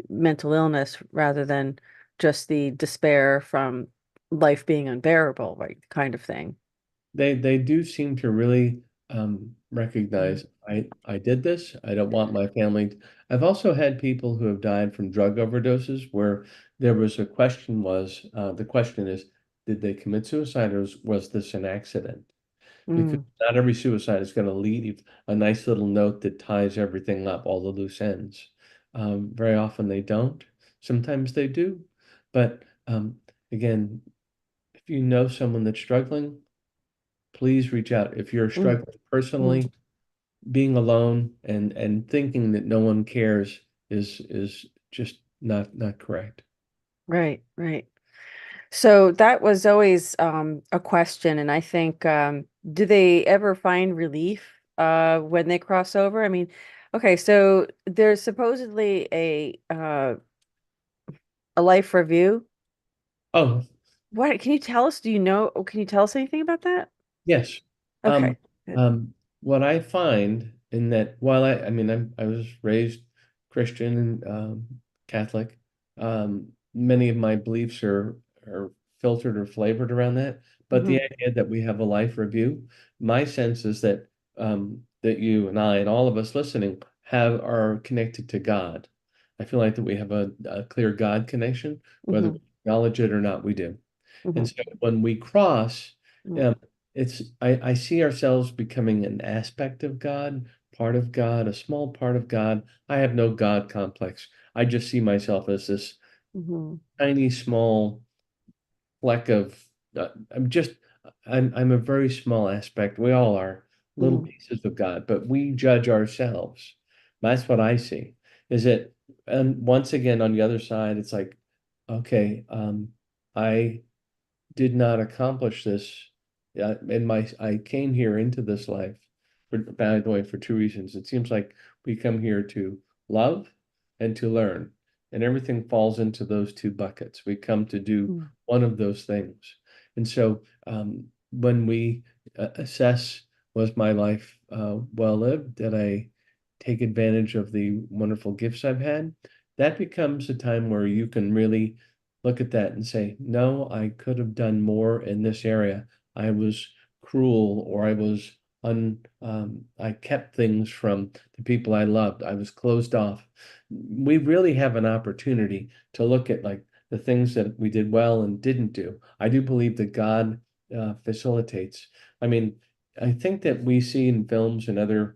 Speaker 1: mental illness rather than just the despair from life being unbearable, right? Kind of thing.
Speaker 2: they do seem to really
Speaker 1: Mm.
Speaker 2: recognize I did this. I don't want my family. I've also had people who have died from drug overdoses where there was a question was the question is, did they commit suicide or was this an accident? Because
Speaker 1: Mm.
Speaker 2: not every suicide is going to leave a nice little note that ties everything up, all the loose ends. Very often they don't. Sometimes they do. But again, if you know someone that's struggling, please reach out. If you're
Speaker 1: Mm.
Speaker 2: struggling
Speaker 1: Mm.
Speaker 2: personally, being alone and thinking that no one cares is just not correct.
Speaker 1: Right, right. So that was always a question, and I think do they ever find relief when they cross over? I mean, okay, so there's supposedly a life review.
Speaker 2: Oh,
Speaker 1: What can you tell us? Do you know? Can you tell us anything about that?
Speaker 2: yes.
Speaker 1: Okay,
Speaker 2: Um,
Speaker 1: good.
Speaker 2: what I find in that while I mean I was raised Christian and Catholic, many of my beliefs are filtered or flavored around that. But the
Speaker 1: Hmm.
Speaker 2: idea that we have a life review, my sense is that that you and I and all of us listening are connected to God. I feel like that we have a clear God connection, whether
Speaker 1: Hmm.
Speaker 2: we acknowledge it or not, we do. And
Speaker 1: Hmm.
Speaker 2: so when we cross, um, I see ourselves becoming an aspect of God, part of God, a small part of God. I have no God complex. I just see myself as this
Speaker 1: Mhm.
Speaker 2: tiny, small fleck of, I'm just, I'm a very small aspect. We all are little
Speaker 1: Mhm.
Speaker 2: pieces of God, but we judge ourselves. That's what I see. Is it, and once again, on the other side, it's like, okay, I did not accomplish this. I came here into this life, by the way, for two reasons. It seems like we come here to love and to learn, and everything falls into those two buckets. We come to do
Speaker 1: Mhm.
Speaker 2: one of those things. And so when we assess, was my life well lived? Did I take advantage of the wonderful gifts I've had? That becomes a time where you can really look at that and say, no, I could have done more in this area. I was cruel, or I kept things from the people I loved. I was closed off. We really have an opportunity to look at like the things that we did well and didn't do. I do believe that God facilitates. I mean, I think that we see in films and other,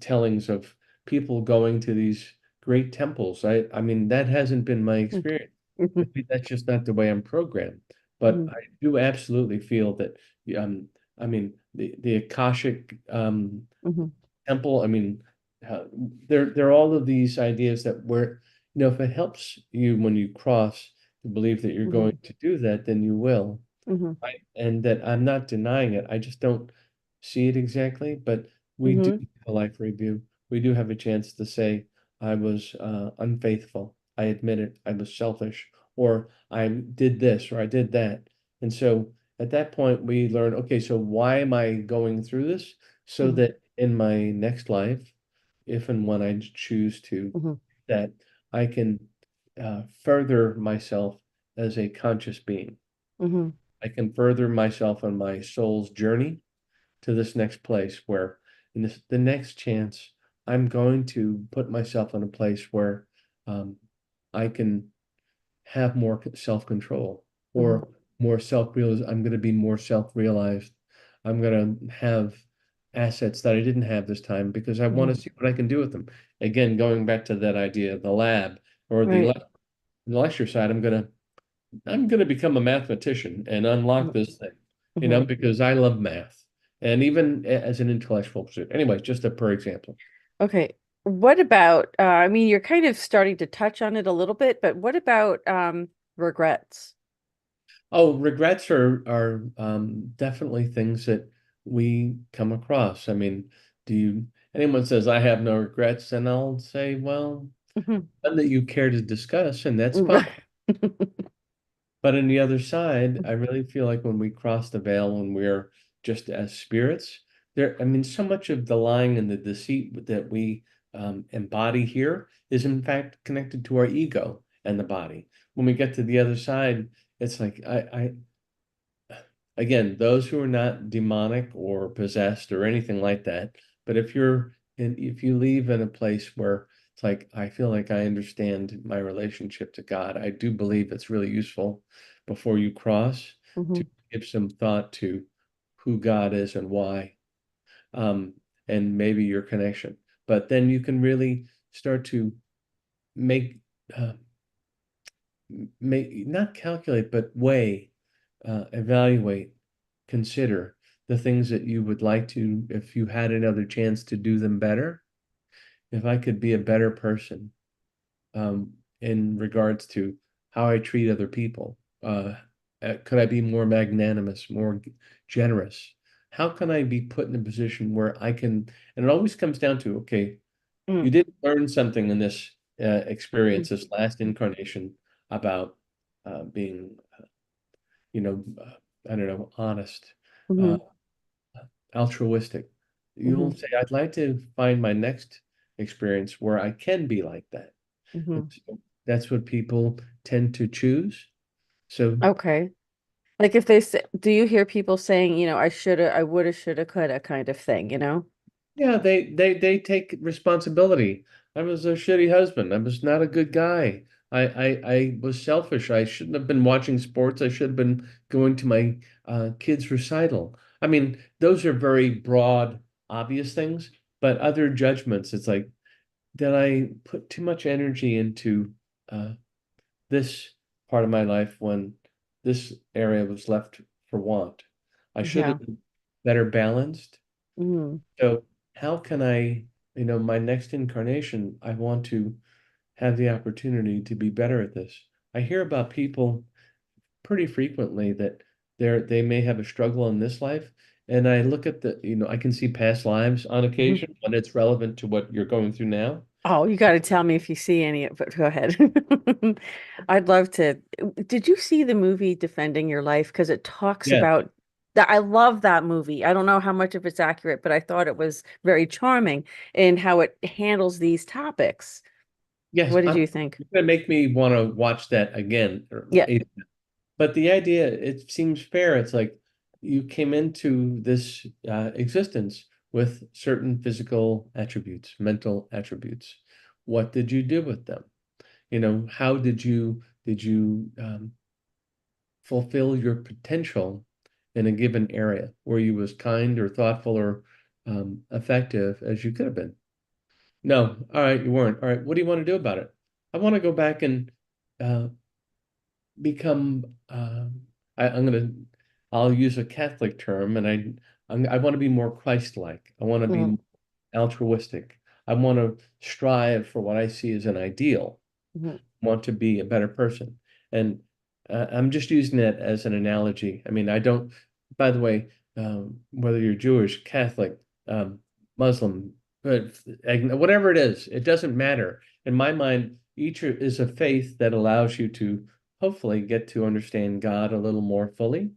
Speaker 2: tellings of people going to these great temples. I mean, that hasn't been my experience.
Speaker 1: Mhm.
Speaker 2: Maybe that's just not the way I'm programmed. But
Speaker 1: Mhm.
Speaker 2: I do absolutely feel that, I mean, the Akashic
Speaker 1: Mhm.
Speaker 2: temple, I mean, uh, there are all of these ideas that where, if it helps you when you cross to believe that you're
Speaker 1: Mhm.
Speaker 2: going to do that, then you will.
Speaker 1: Mhm.
Speaker 2: And that I'm not denying it. I just don't see it exactly. But we do
Speaker 1: Mhm.
Speaker 2: have a life review. We do have a chance to say, I was unfaithful. I admit it. I was selfish, or I did this, or I did that. And so at that point, we learn, okay, so why am I going through this? So
Speaker 1: Mhm.
Speaker 2: that in my next life, if and when I choose to,
Speaker 1: Mhm.
Speaker 2: that I can further myself as a conscious being.
Speaker 1: Mhm.
Speaker 2: I can further myself on my soul's journey to this next place where in the next chance I'm going to put myself in a place where um, I can have more self-control
Speaker 1: Mhm.
Speaker 2: or more self-realized. I'm going to be more self-realized. I'm going to have assets that I didn't have this time because I want
Speaker 1: Mhm.
Speaker 2: to see what I can do with them. Again, going back to that idea of the lab or
Speaker 1: Right.
Speaker 2: the lecture side, I'm gonna become a mathematician and unlock
Speaker 1: Mhm.
Speaker 2: this thing,
Speaker 1: Mhm.
Speaker 2: because I love math, and even as an intellectual pursuit. Anyway, just a per example.
Speaker 1: Okay. What about, I mean, you're kind of starting to touch on it a little bit, but what about regrets?
Speaker 2: Oh, regrets are definitely things that we come across. I mean, anyone says I have no regrets, and I'll say, well,
Speaker 1: Mhm.
Speaker 2: none that you care to discuss, and that's fine.
Speaker 1: Right.
Speaker 2: But on the other side, I really feel like when we cross the veil and we're just as spirits, I mean, so much of the lying and the deceit that we embody here is in fact connected to our ego and the body. When we get to the other side, it's like again, those who are not demonic or possessed or anything like that, but if you leave in a place where it's like, I feel like I understand my relationship to God, I do believe it's really useful before you cross to
Speaker 1: Mhm.
Speaker 2: give some thought to who God is and why, um, and maybe your connection. But then you can really start to make, uh, not calculate, but weigh, evaluate, consider the things that you would like to, if you had another chance to do them better. If I could be a better person, in regards to how I treat other people, could I be more magnanimous, more generous? How can I be put in a position where I can, and it always comes down to, okay, you
Speaker 1: Mm.
Speaker 2: did learn something in this experience,
Speaker 1: Mhm.
Speaker 2: this last incarnation about being, I don't know, honest, uh,
Speaker 1: Mhm.
Speaker 2: altruistic. You'll
Speaker 1: Mhm.
Speaker 2: say, I'd like to find my next experience where I can be like that. And
Speaker 1: Mhm.
Speaker 2: so that's what people tend to choose. So
Speaker 1: Okay. Like if they say, do you hear people saying, I shoulda, I woulda, shoulda, coulda kind of thing, you know?
Speaker 2: yeah, they take responsibility. I was a shitty husband. I was not a good guy. I was selfish. I shouldn't have been watching sports. I should have been going to my kids' recital. I mean, those are very broad, obvious things. But other judgments, it's like, did I put too much energy into uh, this part of my life when this area was left for want? I should
Speaker 1: Yeah.
Speaker 2: have been better balanced.
Speaker 1: Mm,
Speaker 2: So how can I, my next incarnation, I want to have the opportunity to be better at this. I hear about people pretty frequently that they may have a struggle in this life. And I look at I can see past lives on
Speaker 1: mhm.
Speaker 2: occasion when it's relevant to what you're going through now.
Speaker 1: Oh, you got to tell me if you see any, but go ahead. I'd love to. Did you see the movie Defending Your Life? Because it talks
Speaker 2: Yes,
Speaker 1: about that. I love that movie. I don't know how much of it's accurate, but I thought it was very charming in how it handles these topics.
Speaker 2: yes,
Speaker 1: What did you think?
Speaker 2: it's gonna make me want to watch that again.
Speaker 1: Yeah.
Speaker 2: But the idea, it seems fair. It's like you came into this existence with certain physical attributes, mental attributes. What did you do with them? How did you fulfill your potential in a given area where you was kind or thoughtful or effective as you could have been? No, all right, you weren't. All right, what do you want to do about it? I want to go back and uh, become. I'll use a Catholic term, and I want to be more Christ-like. I want to
Speaker 1: Mm-hmm.
Speaker 2: be altruistic. I want to strive for what I see as an ideal.
Speaker 1: Mm-hmm.
Speaker 2: Want to be a better person. And I'm just using that as an analogy. I mean, I don't, by the way, whether you're Jewish, Catholic, Muslim, but whatever it is, it doesn't matter. In my mind, each is a faith that allows you to hopefully get to understand God a little more fully.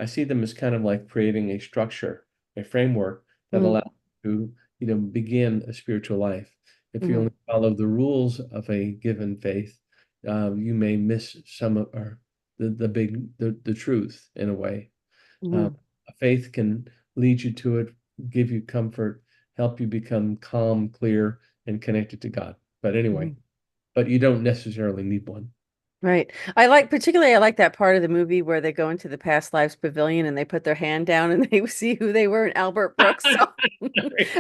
Speaker 2: I see them as kind of like creating a structure, a framework that allows you to, begin a spiritual life. If you
Speaker 1: Mm-hmm.
Speaker 2: only follow the rules of a given faith, you may miss some of or the truth in a way.
Speaker 1: Mm-hmm.
Speaker 2: A faith can lead you to it, give you comfort, help you become calm, clear, and connected to God. But
Speaker 1: Mm-hmm.
Speaker 2: anyway, but you don't necessarily need one.
Speaker 1: Right. I like that part of the movie where they go into the past lives pavilion and they put their hand down and they see who they were. And Albert Brooks saw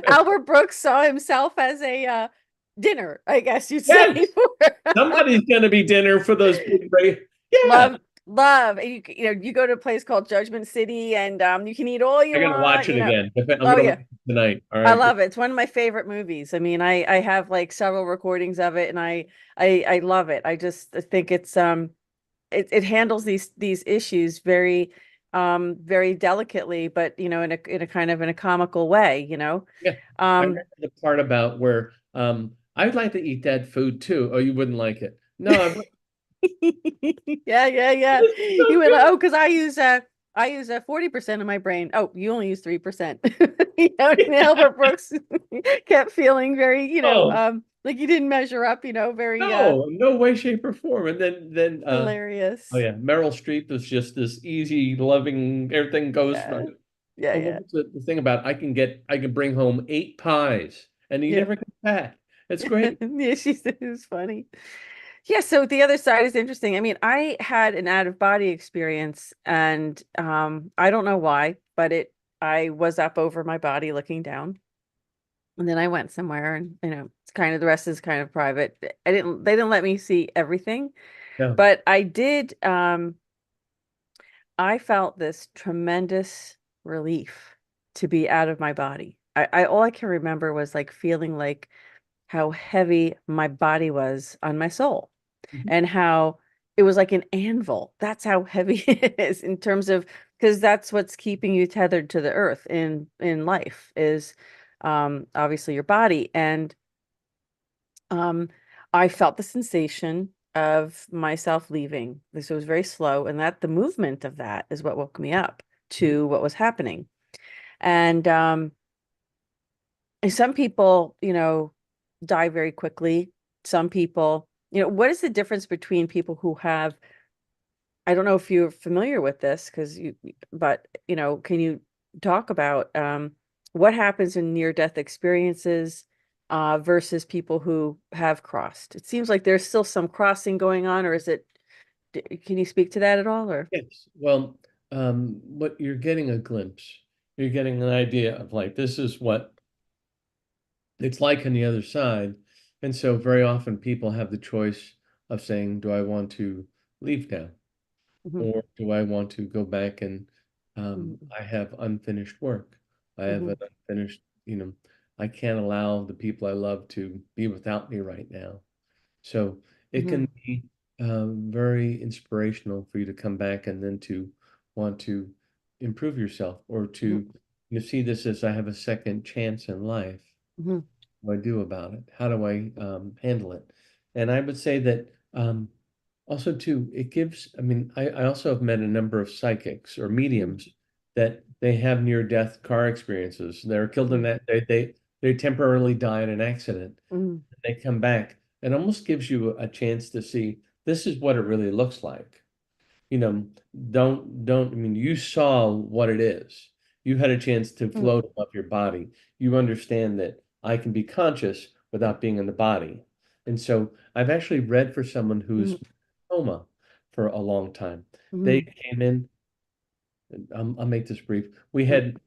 Speaker 1: Albert Brooks saw himself as a dinner, I guess you'd say.
Speaker 2: Yes, somebody's going to be dinner for those big break. Yeah,
Speaker 1: Love, love. And you go to a place called Judgment City and you can eat all you
Speaker 2: I got to watch it
Speaker 1: want.
Speaker 2: again. I'm
Speaker 1: Oh
Speaker 2: going to watch
Speaker 1: yeah.
Speaker 2: it tonight. All
Speaker 1: I
Speaker 2: right.
Speaker 1: love it. It's one of my favorite movies. I mean, I have like several recordings of it and I love it. I just think it's it handles these issues very very delicately, but in a kind of in a comical way,
Speaker 2: Yeah, I
Speaker 1: um
Speaker 2: remember the part about where I'd like to eat that food too. Oh, you wouldn't like it. No,
Speaker 1: yeah.
Speaker 2: it's
Speaker 1: You
Speaker 2: so
Speaker 1: went,
Speaker 2: good.
Speaker 1: oh, because I use 40% of my brain. Oh, you only use 3%. And Albert Brooks kept feeling very,
Speaker 2: Oh,
Speaker 1: like he didn't measure up, very
Speaker 2: no, no way, shape, or form. And then oh
Speaker 1: hilarious.
Speaker 2: yeah, Meryl Streep is just this easy, loving, everything goes
Speaker 1: Yeah.
Speaker 2: from.
Speaker 1: Yeah,
Speaker 2: Oh, what
Speaker 1: yeah.
Speaker 2: was the thing about I can bring home 8 pies and he
Speaker 1: Yeah.
Speaker 2: never comes back. It's great.
Speaker 1: Yeah, it was funny. Yeah, so the other side is interesting. I mean, I had an out of body experience and I don't know why, but I was up over my body looking down. And then I went somewhere and it's kind of the rest is kind of private. They didn't let me see everything,
Speaker 2: Yeah.
Speaker 1: but I felt this tremendous relief to be out of my body. I all I can remember was like feeling like how heavy my body was on my soul
Speaker 2: Mhm.
Speaker 1: and how it was like an anvil. That's how heavy it is in terms of because that's what's keeping you tethered to the earth in life is obviously your body. And um I felt the sensation of myself leaving. This was very slow, and that the movement of that is what woke me up
Speaker 2: Mhm.
Speaker 1: to what was happening. And some people, die very quickly. Some people, what is the difference between people who have, I don't know if you're familiar with this but, can you talk about what happens in near-death experiences versus people who have crossed? It seems like there's still some crossing going on, or can you speak to that at all, or?
Speaker 2: Yes. Well, what you're getting a glimpse, you're getting an idea of like this is what it's like on the other side. And so very often people have the choice of saying, do I want to leave now?
Speaker 1: Mhm,
Speaker 2: Or do I want to go back and
Speaker 1: mhm,
Speaker 2: I have unfinished work. I have an
Speaker 1: mhm,
Speaker 2: unfinished, I can't allow the people I love to be without me right now. So it
Speaker 1: mhm,
Speaker 2: can be very inspirational for you to come back and then to want to improve yourself or
Speaker 1: mhm,
Speaker 2: to see this as I have a second chance in life.
Speaker 1: mhm,
Speaker 2: What do I do about it? How do I handle it? And I would say that also too, it gives, I mean, I also have met a number of psychics or
Speaker 1: mhm,
Speaker 2: mediums that they have near-death car experiences. They're killed in
Speaker 1: mhm,
Speaker 2: that they temporarily die in an accident.
Speaker 1: mhm,
Speaker 2: They come back. It almost gives you a chance to see this is what it really looks like. You know, I mean, you saw what it is. You had a chance to
Speaker 1: mhm,
Speaker 2: float above your body. You understand that I can be conscious without being in the body. And so I've actually read for someone who's
Speaker 1: mhm,
Speaker 2: in coma for a long time. They
Speaker 1: mhm,
Speaker 2: came in, I'll make this brief. We
Speaker 1: mhm,
Speaker 2: had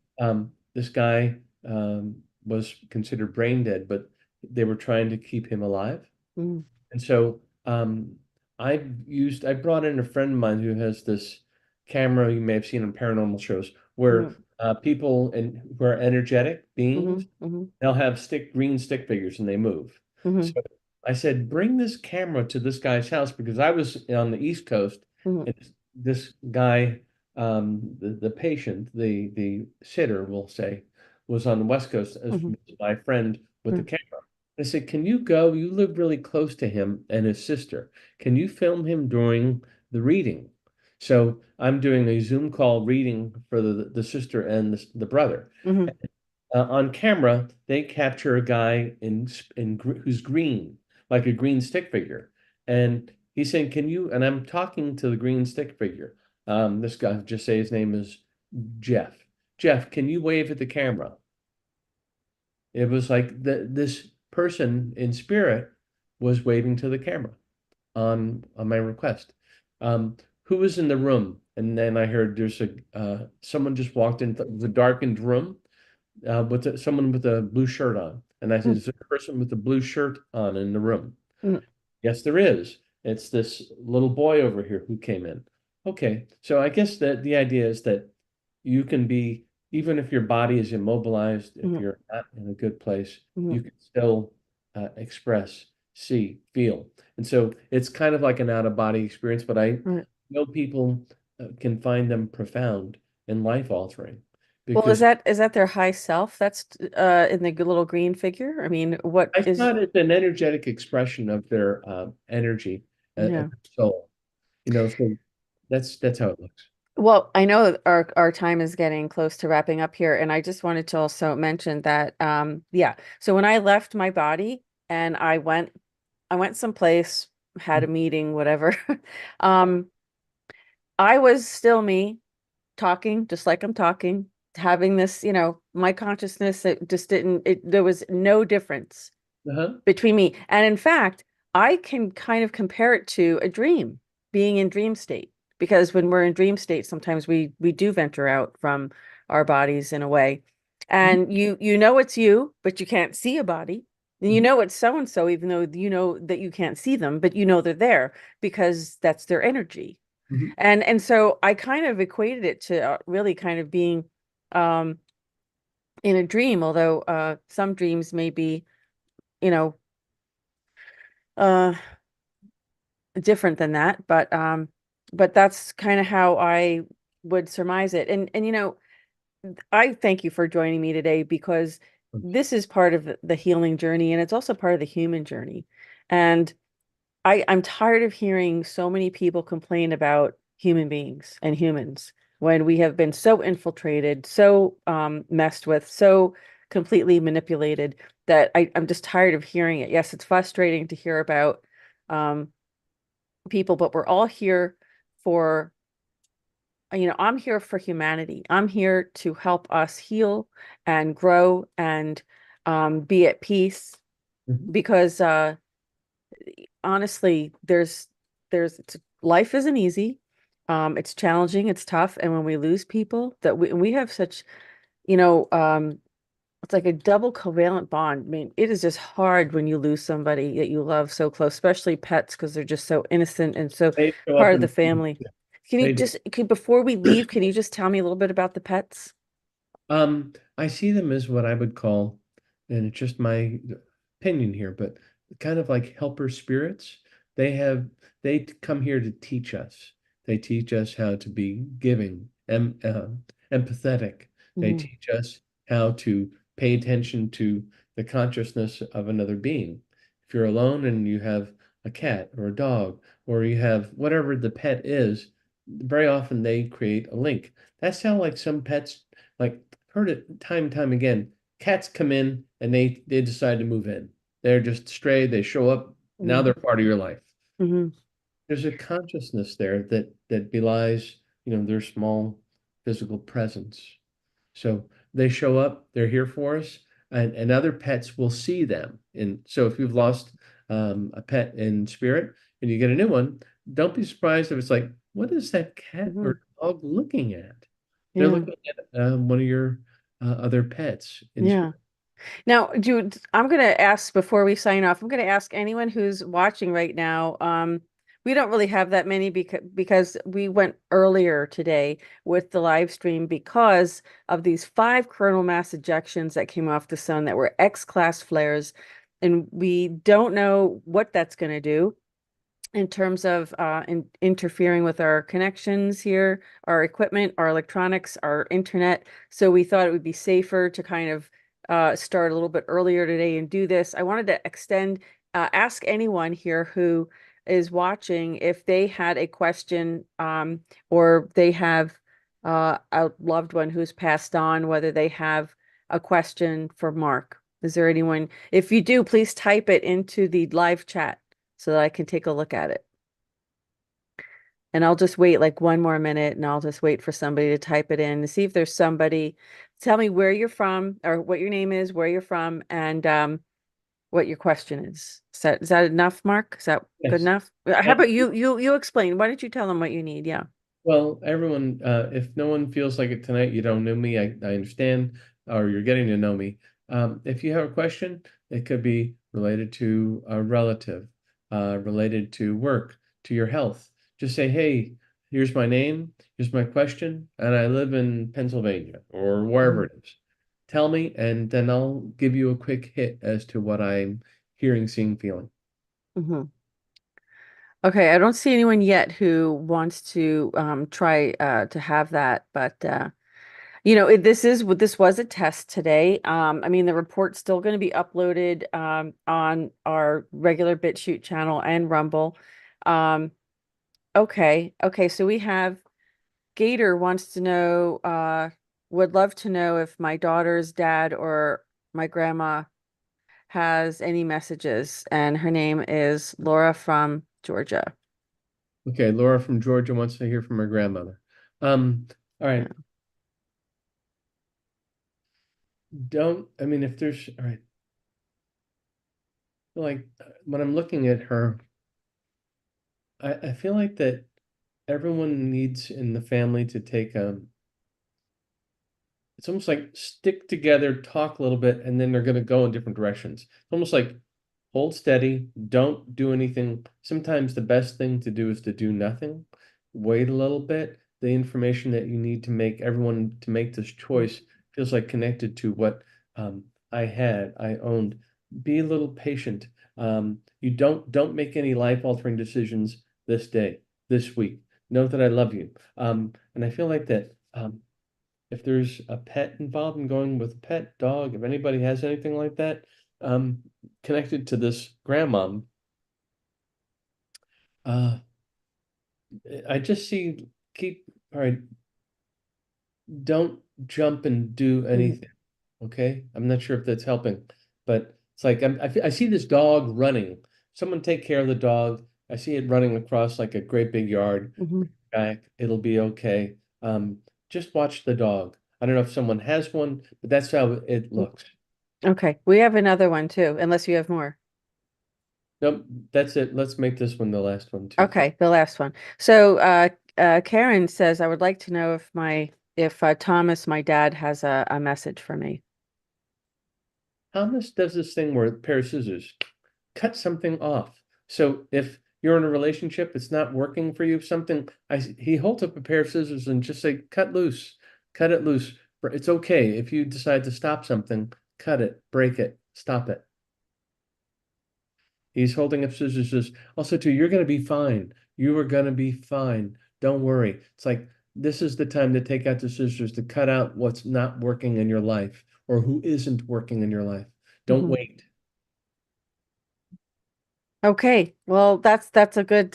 Speaker 2: this guy was considered brain dead, but they were trying to keep him alive.
Speaker 1: mhm,
Speaker 2: And so I brought in a friend of mine who has this camera you may have seen on paranormal shows where
Speaker 1: mhm,
Speaker 2: people who are energetic beings,
Speaker 1: mhm, mhm,
Speaker 2: they'll have green stick figures and they move.
Speaker 1: mhm,
Speaker 2: So I said, bring this camera to this guy's house because I was on the East Coast
Speaker 1: mhm,
Speaker 2: and this guy, the patient, the sitter, we'll say, was on the West Coast as
Speaker 1: mhm,
Speaker 2: my friend with the
Speaker 1: mhm,
Speaker 2: camera. I said, can you go? You live really close to him and his sister. Can you film him during the reading? So I'm doing a Zoom call reading for the sister and the brother.
Speaker 1: mhm,
Speaker 2: On camera, they capture a guy who's green, like a green stick figure. And he's saying, can you, and I'm talking to the green stick figure. This guy, just say his name is Jeff. Jeff, can you wave at the camera? It was like this person in spirit was waving to the camera on my request. Who was in the room? And then I heard there's a someone just walked into the darkened room with someone with a blue shirt on. And I said,
Speaker 1: mhm,
Speaker 2: is there a person with a blue shirt on in the room?
Speaker 1: mhm.
Speaker 2: Yes, there is. It's this little boy over here who came in. Okay, so I guess that the idea is that you can be, even if your body is immobilized, if
Speaker 1: Mhm,
Speaker 2: you're not in a good place,
Speaker 1: mhm.
Speaker 2: you can still express, see, feel. And so it's kind of like an out-of-body experience, but I
Speaker 1: Right.
Speaker 2: know people can find them profound and life-altering
Speaker 1: Well,
Speaker 2: because
Speaker 1: is that their high self that's in the little green figure? I mean, what
Speaker 2: I
Speaker 1: is,
Speaker 2: thought it's an energetic expression of their energy and
Speaker 1: yeah.
Speaker 2: soul. So that's how it looks.
Speaker 1: Well, I know our time is getting close to wrapping up here, and I just wanted to also mention that yeah. So when I left my body and I went someplace, had a meeting, whatever. Um, I was still me talking just like I'm talking, having this, my consciousness, it just didn't it there was no difference
Speaker 2: Uh-huh.
Speaker 1: between me. And in fact, I can kind of compare it to a dream, being in dream state. Because when we're in dream state, sometimes we do venture out from our bodies in a way.
Speaker 2: Mhm.
Speaker 1: And you know it's you, but you can't see a body. And you
Speaker 2: Mhm.
Speaker 1: know it's so and so, even though you know that you can't see them, but you know they're there because that's their energy.
Speaker 2: Mhm.
Speaker 1: And so I kind of equated it to really kind of being um in a dream, although some dreams may be, you know, uh different than that, but that's kind of how I would surmise it. And I thank you for joining me today because this is part of the healing journey and it's also part of the human journey. And I'm tired of hearing so many people complain about human beings and humans when we have been so infiltrated, so messed with, so completely manipulated that I'm just tired of hearing it. Yes, it's frustrating to hear about um, people, but we're all here for, I'm here for humanity. I'm here to help us heal and grow and be at peace
Speaker 2: Mhm.
Speaker 1: because honestly, life isn't easy. It's challenging, it's tough, and when we lose people, that we have such, you know, it's like a double covalent bond. I mean, it is just hard when you lose somebody that you love so close, especially pets, because they're just so innocent and so
Speaker 2: They show up
Speaker 1: part of the
Speaker 2: in
Speaker 1: family. Can you
Speaker 2: they do.
Speaker 1: just, before we leave, can you just tell me a little bit about the pets?
Speaker 2: I see them as what I would call, and it's just my opinion here, but kind of like helper spirits. They come here to teach us. They teach us how to be giving, empathetic. They
Speaker 1: Hmm.
Speaker 2: teach us how to pay attention to the consciousness of another being. If you're alone and you have a cat or a dog, or you have whatever the pet is, very often they create a link. That's how like some pets like heard it time and time again. Cats come in and they decide to move in. They're just stray, they show up, now
Speaker 1: Hmm.
Speaker 2: they're part of your life.
Speaker 1: Hmm.
Speaker 2: There's a consciousness there that belies, their small physical presence. So they show up, they're here for us, and other pets will see them. And so if you've lost a pet in spirit and you get a new one, don't be surprised if it's like, what is that cat
Speaker 1: Hmm.
Speaker 2: or dog looking at? They're
Speaker 1: Yeah.
Speaker 2: looking at one of your other pets in
Speaker 1: Yeah.
Speaker 2: spirit.
Speaker 1: Now, I'm going to ask before we sign off, I'm going to ask anyone who's watching right now. We don't really have that many because we went earlier today with the live stream because of these 5 coronal mass ejections that came off the sun that were X-class flares. And we don't know what that's going to do in terms of interfering with our connections here, our equipment, our electronics, our internet. So we thought it would be safer to kind of start a little bit earlier today and do this. I wanted to ask anyone here who is watching if they had a question or they have a loved one who's passed on, whether they have a question for Mark. Is there anyone? If you do, please type it into the live chat so that I can take a look at it. And I'll just wait like 1 more minute and I'll just wait for somebody to type it in to see if there's somebody. Tell me where you're from or what your name is, where you're from, and what your question is. Is that enough, Mark? Is that good
Speaker 2: Yes.
Speaker 1: enough? How
Speaker 2: And
Speaker 1: about you explain? Why don't you tell them what you need? Yeah.
Speaker 2: well, everyone, if no one feels like it tonight, you don't know me, I understand, or you're getting to know me. If you have a question, it could be related to a relative, related to work, to your health. Just say, hey, here's my name, here's my question, and I live in Pennsylvania or wherever
Speaker 1: Mhm.
Speaker 2: it is. Tell me, and then I'll give you a quick hit as to what I'm hearing, seeing, feeling.
Speaker 1: Mhm. Okay, I don't see anyone yet who wants to try to have that, but this was a test today. I mean, the report's still going to be uploaded on our regular BitChute channel and Rumble. Um, okay, so we have Gator wants to know, would love to know if my daughter's dad or my grandma has any messages, and her name is Laura from Georgia.
Speaker 2: Okay, Laura from Georgia wants to hear from her grandmother. All
Speaker 1: Yeah.
Speaker 2: right. I mean, if there's, all right, like when I'm looking at her, I feel like that everyone needs in the family to take it's almost like stick together, talk a little bit, and then they're going to go in different directions. It's almost like hold steady, don't do anything. Sometimes the best thing to do is to do nothing. Wait a little bit. The information that you need to make everyone to make this choice feels like connected to what I owned. Be a little patient. You don't make any life-altering decisions this day, this week. Know that I love you. And I feel like that if there's a pet involved in going with a pet dog, if anybody has anything like that, um, connected to this grandmom, uh, I just see keep all right, don't jump and do
Speaker 1: Mhm.
Speaker 2: anything. Okay, I'm not sure if that's helping, but it's like I see this dog running. Someone take care of the dog. I see it running across like a great big yard.
Speaker 1: Mhm.
Speaker 2: Back, it'll be okay. Just watch the dog. I don't know if someone has one, but that's how it
Speaker 1: Mhm.
Speaker 2: looks.
Speaker 1: Okay, we have another one too, unless you have more.
Speaker 2: Nope, that's it. Let's make this one the last one too, please.
Speaker 1: Okay, the last one. So Karen says, I would like to know if Thomas, my dad, has a message for me.
Speaker 2: Thomas does this thing where a pair of scissors cut something off. So if you're in a relationship, it's not working for you, something he holds up a pair of scissors and just say, cut loose, cut it loose. It's okay. If you decide to stop something, cut it, break it, stop it. He's holding up scissors, says, also too, you're gonna be fine. You are gonna be fine. Don't worry. It's like this is the time to take out the scissors to cut out what's not working in your life or who isn't working in your life. Don't
Speaker 1: Mhm.
Speaker 2: wait.
Speaker 1: Okay, well, that's a good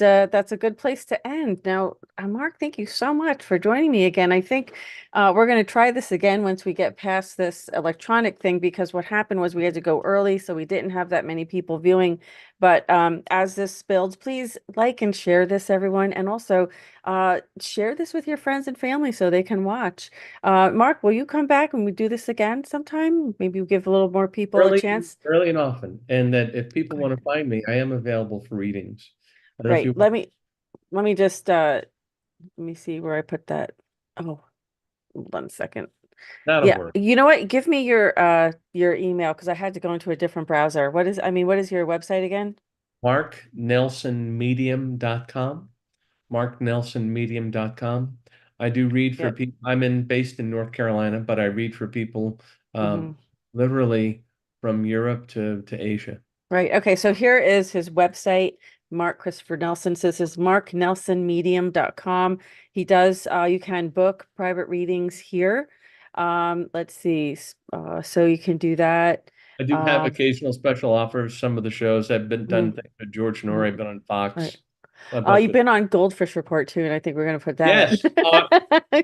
Speaker 1: place to end. Now, Mark, thank you so much for joining me again. I think we're going to try this again once we get past this electronic thing, because what happened was we had to go early, so we didn't have that many people viewing. But as this builds, please like and share this, everyone, and also share this with your friends and family so they can watch. Mark, will you come back when we do this again sometime? Maybe we'll give a little more people a chance.
Speaker 2: Early and often. And that if people want to find me, I am available for readings. I don't know if
Speaker 1: Great.
Speaker 2: you want
Speaker 1: Let me just let me see where I put that. Oh, hold on a second.
Speaker 2: not a
Speaker 1: Yeah,
Speaker 2: word.
Speaker 1: you know what? Give me your email because I had to go into a different browser. What is your website again?
Speaker 2: MarkNelsonMedium.com. MarkNelsonMedium.com. I do read for
Speaker 1: Yep.
Speaker 2: people. Based in North Carolina, but I read for people
Speaker 1: Hmm.
Speaker 2: literally from Europe to Asia.
Speaker 1: Right. Okay, so here is his website. Mark Christopher Nelson says this is marknelsonmedium.com. He does you can book private readings here. Let's see. So you can do that.
Speaker 2: I do have
Speaker 1: Um,
Speaker 2: occasional special offers. Some of the shows have been done
Speaker 1: mhm,
Speaker 2: things with George Norrie,
Speaker 1: mhm.
Speaker 2: I've been on
Speaker 1: Right.
Speaker 2: Fox.
Speaker 1: You've been on GoldFish Report too, and I think we're going to put that in.
Speaker 2: Yes,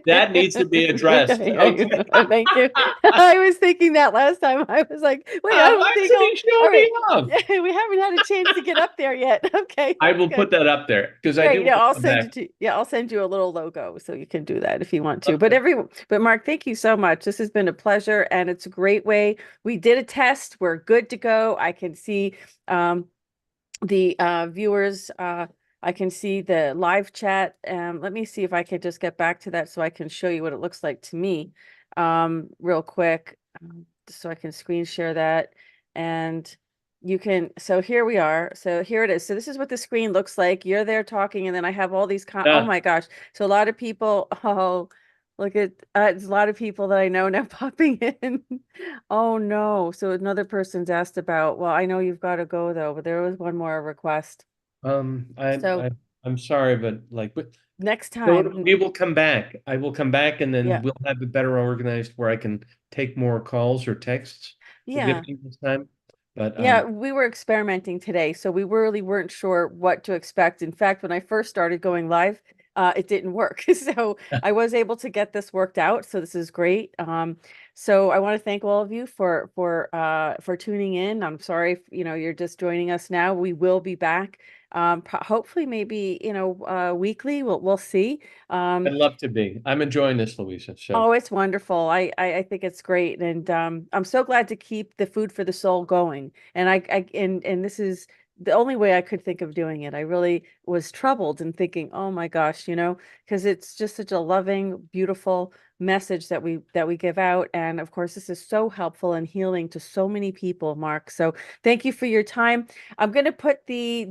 Speaker 2: that needs to be addressed.
Speaker 1: Okay,
Speaker 2: Okay.
Speaker 1: thank you. I was thinking that last time. I was like, wait, I don't
Speaker 2: Why
Speaker 1: think
Speaker 2: isn't
Speaker 1: I'll.
Speaker 2: he showing
Speaker 1: All
Speaker 2: me
Speaker 1: right,
Speaker 2: off?
Speaker 1: we haven't had a chance to get up there yet. Okay,
Speaker 2: I
Speaker 1: that's
Speaker 2: will
Speaker 1: good.
Speaker 2: put that up there because I do
Speaker 1: Great.
Speaker 2: want
Speaker 1: Yeah,
Speaker 2: to
Speaker 1: I'll
Speaker 2: come
Speaker 1: send
Speaker 2: back.
Speaker 1: it to yeah, I'll send you a little logo so you can do that if you want to.
Speaker 2: Okay.
Speaker 1: But Mark, thank you so much. This has been a pleasure and it's a great way. We did a test. We're good to go. I can see um the viewers I can see the live chat. Let me see if I could just get back to that so I can show you what it looks like to me real quick, so I can screen share that. And you can, so here we are. So here it is. So this is what the screen looks like. You're there talking, and then I have all these oh
Speaker 2: Yeah.
Speaker 1: my gosh. So a lot of people, oh, look at there's a lot of people that I know now popping in. Oh no. So another person's asked about, well, I know you've got to go though, but there was one more request.
Speaker 2: Um, I,
Speaker 1: So
Speaker 2: I, I'm sorry, but
Speaker 1: next
Speaker 2: so
Speaker 1: time,
Speaker 2: we will come back. I will come back and then
Speaker 1: yeah,
Speaker 2: we'll have it better organized where I can take more calls or texts. We'll give
Speaker 1: yeah.
Speaker 2: you this time. But
Speaker 1: Yeah, we were experimenting today, so we really weren't sure what to expect. In fact, when I first started going live, it didn't work. So I was able to get this worked out. So this is great. So I want to thank all of you for tuning in. I'm sorry if you're just joining us now. We will be back. Hopefully, maybe weekly. We'll see.
Speaker 2: I'd love to be. I'm enjoying this, Louisa. So
Speaker 1: Oh, it's wonderful. I think it's great, and I'm so glad to keep the food for the soul going. And and this is the only way I could think of doing it. I really was troubled and thinking, oh my gosh, because it's just such a loving, beautiful message that we give out. And of course, this is so helpful and healing to so many people, Mark. So thank you for your time. I'm going to put the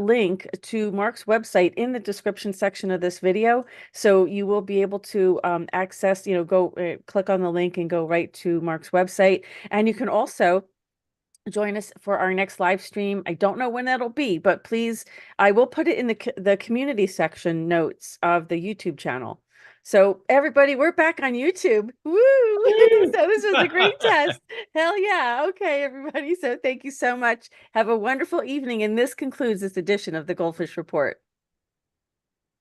Speaker 1: link to Mark's website in the description section of this video. So you will be able to access, go click on the link and go right to Mark's website. And you can also join us for our next live stream. I don't know when that'll be, but please, I will put it in the community section notes of the YouTube channel. So everybody, we're back on YouTube. Woo! So this was a great test. Hell yeah. Okay, everybody. So thank you so much. Have a wonderful evening. And this concludes this edition of the GoldFish Report.